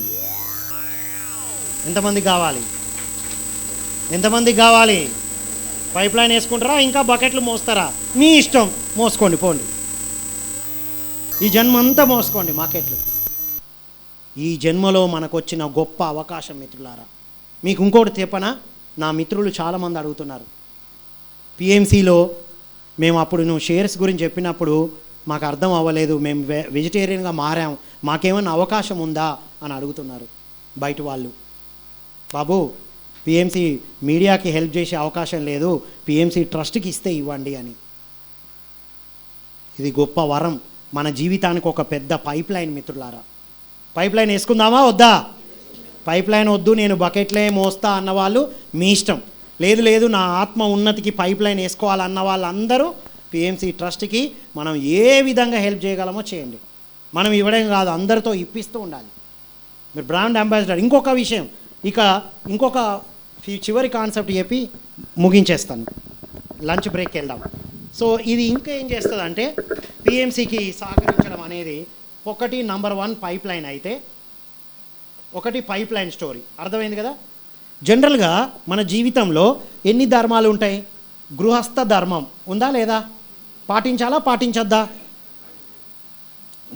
ఎంతమందికి కావాలి? ఎంతమందికి కావాలి? పైప్ లైన్ వేసుకుంటారా? ఇంకా బకెట్లు మోస్తారా? మీ ఇష్టం, మోసుకోండి, పోండి. ఈ జన్మ అంతా మోసుకోండి బకెట్లు. ఈ జన్మలో మనకు వచ్చిన గొప్ప అవకాశం మిత్రులారా. మీకు ఇంకోటి చెప్పనా? నా మిత్రులు చాలామంది అడుగుతున్నారు, పిఎంసిలో మేము అప్పుడు నువ్వు షేర్స్ గురించి చెప్పినప్పుడు మాకు అర్థం అవ్వలేదు, మేము వెజిటేరియన్గా మారాం, మాకేమైనా అవకాశం ఉందా అని అడుగుతున్నారు బయట వాళ్ళు. బాబు, పిఎంసి మీడియాకి హెల్ప్ చేసే అవకాశం లేదు, పిఎంసి ట్రస్ట్కి ఇస్తే ఇవ్వండి అని. ఇది గొప్ప వరం, మన జీవితానికి ఒక పెద్ద పైప్ లైన్ మిత్రులారా. పైప్ లైన్ వేసుకుందామా వద్దా? పైప్ లైన్ వద్దు, నేను బకెట్లే మోస్తా అన్నవాళ్ళు మీ ఇష్టం. లేదు నా ఆత్మ ఉన్నతికి పైప్ లైన్ వేసుకోవాలన్న వాళ్ళందరూ పిఎంసి ట్రస్ట్కి మనం ఏ విధంగా హెల్ప్ చేయగలమో చేయండి. మనం ఇవ్వడం కాదు, అందరితో ఇప్పిస్తూ ఉండాలి. మీరు బ్రాండ్ అంబాసిడర్. ఇంకొక విషయం, ఇంకొక చివరి కాన్సెప్ట్ చెప్పి ముగించేస్తాను, లంచ్ బ్రేక్కి వెళ్దాం. సో ఇది ఇంకా ఏం చేస్తుంది అంటే, పిఎంసికి సహకరించడం అనేది ఒకటి నంబర్ 1 పైప్ లైన్ అయితే, ఒకటి పైప్ లైన్ స్టోరీ. అర్థమైంది కదా? జనరల్గా మన జీవితంలో ఎన్ని ధర్మాలు ఉంటాయి? గృహస్థ ధర్మం ఉందా లేదా? పాటించాలా పాటించద్దా?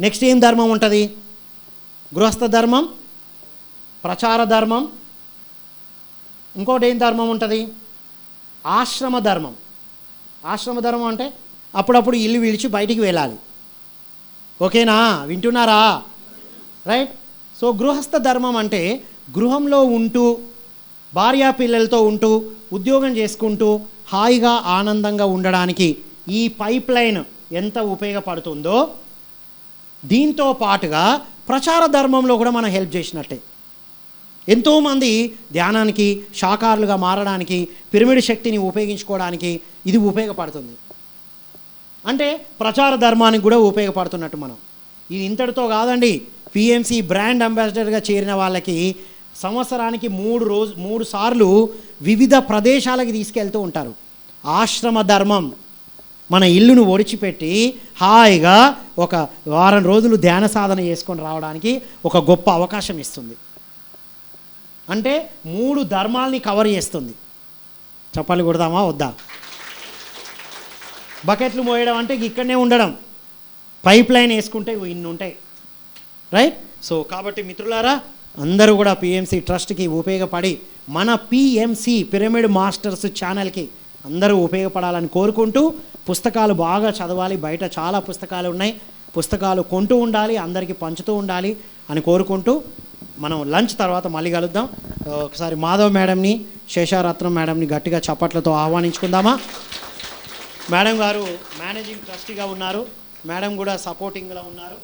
నెక్స్ట్ ఏం ధర్మం ఉంటుంది? గృహస్థ ధర్మం, ప్రచార ధర్మం, ఇంకోటి ఏం ధర్మం ఉంటుంది? ఆశ్రమ ధర్మం. ఆశ్రమ ధర్మం అంటే అప్పుడప్పుడు ఇల్లు విడిచి బయటికి వెళ్ళాలి. ఓకేనా? వింటున్నారా? రైట్. సో గృహస్థ ధర్మం అంటే గృహంలో ఉంటూ, భార్యా పిల్లలతో ఉంటూ, ఉద్యోగం చేసుకుంటూ హాయిగా ఆనందంగా ఉండడానికి ఈ పైప్ లైన్ ఎంత ఉపయోగపడుతుందో, దీంతో పాటుగా ప్రచార ధర్మంలో కూడా మనం హెల్ప్ చేసినట్టే. ఎంతోమంది ధ్యానానికి, శాకారులుగా మారడానికి, పిరమిడ్ శక్తిని ఉపయోగించుకోవడానికి ఇది ఉపయోగపడుతుంది. అంటే ప్రచార ధర్మానికి కూడా ఉపయోగపడుతున్నట్టు మనం. ఇది ఇంతటితో కాదండి. పిఎంసి బ్రాండ్ అంబాసిడర్గా చేరిన వాళ్ళకి సంవత్సరానికి 3 సార్లు వివిధ ప్రదేశాలకి తీసుకెళ్తూ ఉంటారు. ఆశ్రమ ధర్మం మన ఇల్లును ఒడిచిపెట్టి హాయిగా ఒక వారం రోజులు ధ్యాన సాధన చేసుకొని రావడానికి ఒక గొప్ప అవకాశం ఇస్తుంది. అంటే 3 ధర్మాల్ని కవర్ చేస్తుంది. చెప్పాలి కొడదామా వద్దా? బకెట్లు మోయడం అంటే ఇక్కడనే ఉండడం, పైప్ లైన్ వేసుకుంటే ఇన్ని ఉంటాయి. రైట్. సో కాబట్టి మిత్రులారా, అందరూ కూడా పిఎంసి ట్రస్ట్కి ఉపయోగపడి మన పిఎంసి పిరమిడ్ మాస్టర్స్ ఛానల్కి అందరూ ఉపయోగపడాలని కోరుకుంటూ, పుస్తకాలు బాగా చదవాలి. బయట చాలా పుస్తకాలు ఉన్నాయి, పుస్తకాలు కొంటూ ఉండాలి, అందరికీ పంచుతూ ఉండాలి అని కోరుకుంటూ మనం లంచ్ తర్వాత మళ్ళీ కలుద్దాం. ఒకసారి మాధవ్ మేడంని, శేషారత్నం మేడంని గట్టిగా చప్పట్లతో ఆహ్వానించుకుందామా? మేడం గారు మేనేజింగ్ ట్రస్టీగా ఉన్నారు, మేడం కూడా సపోర్టింగ్గా ఉన్నారు.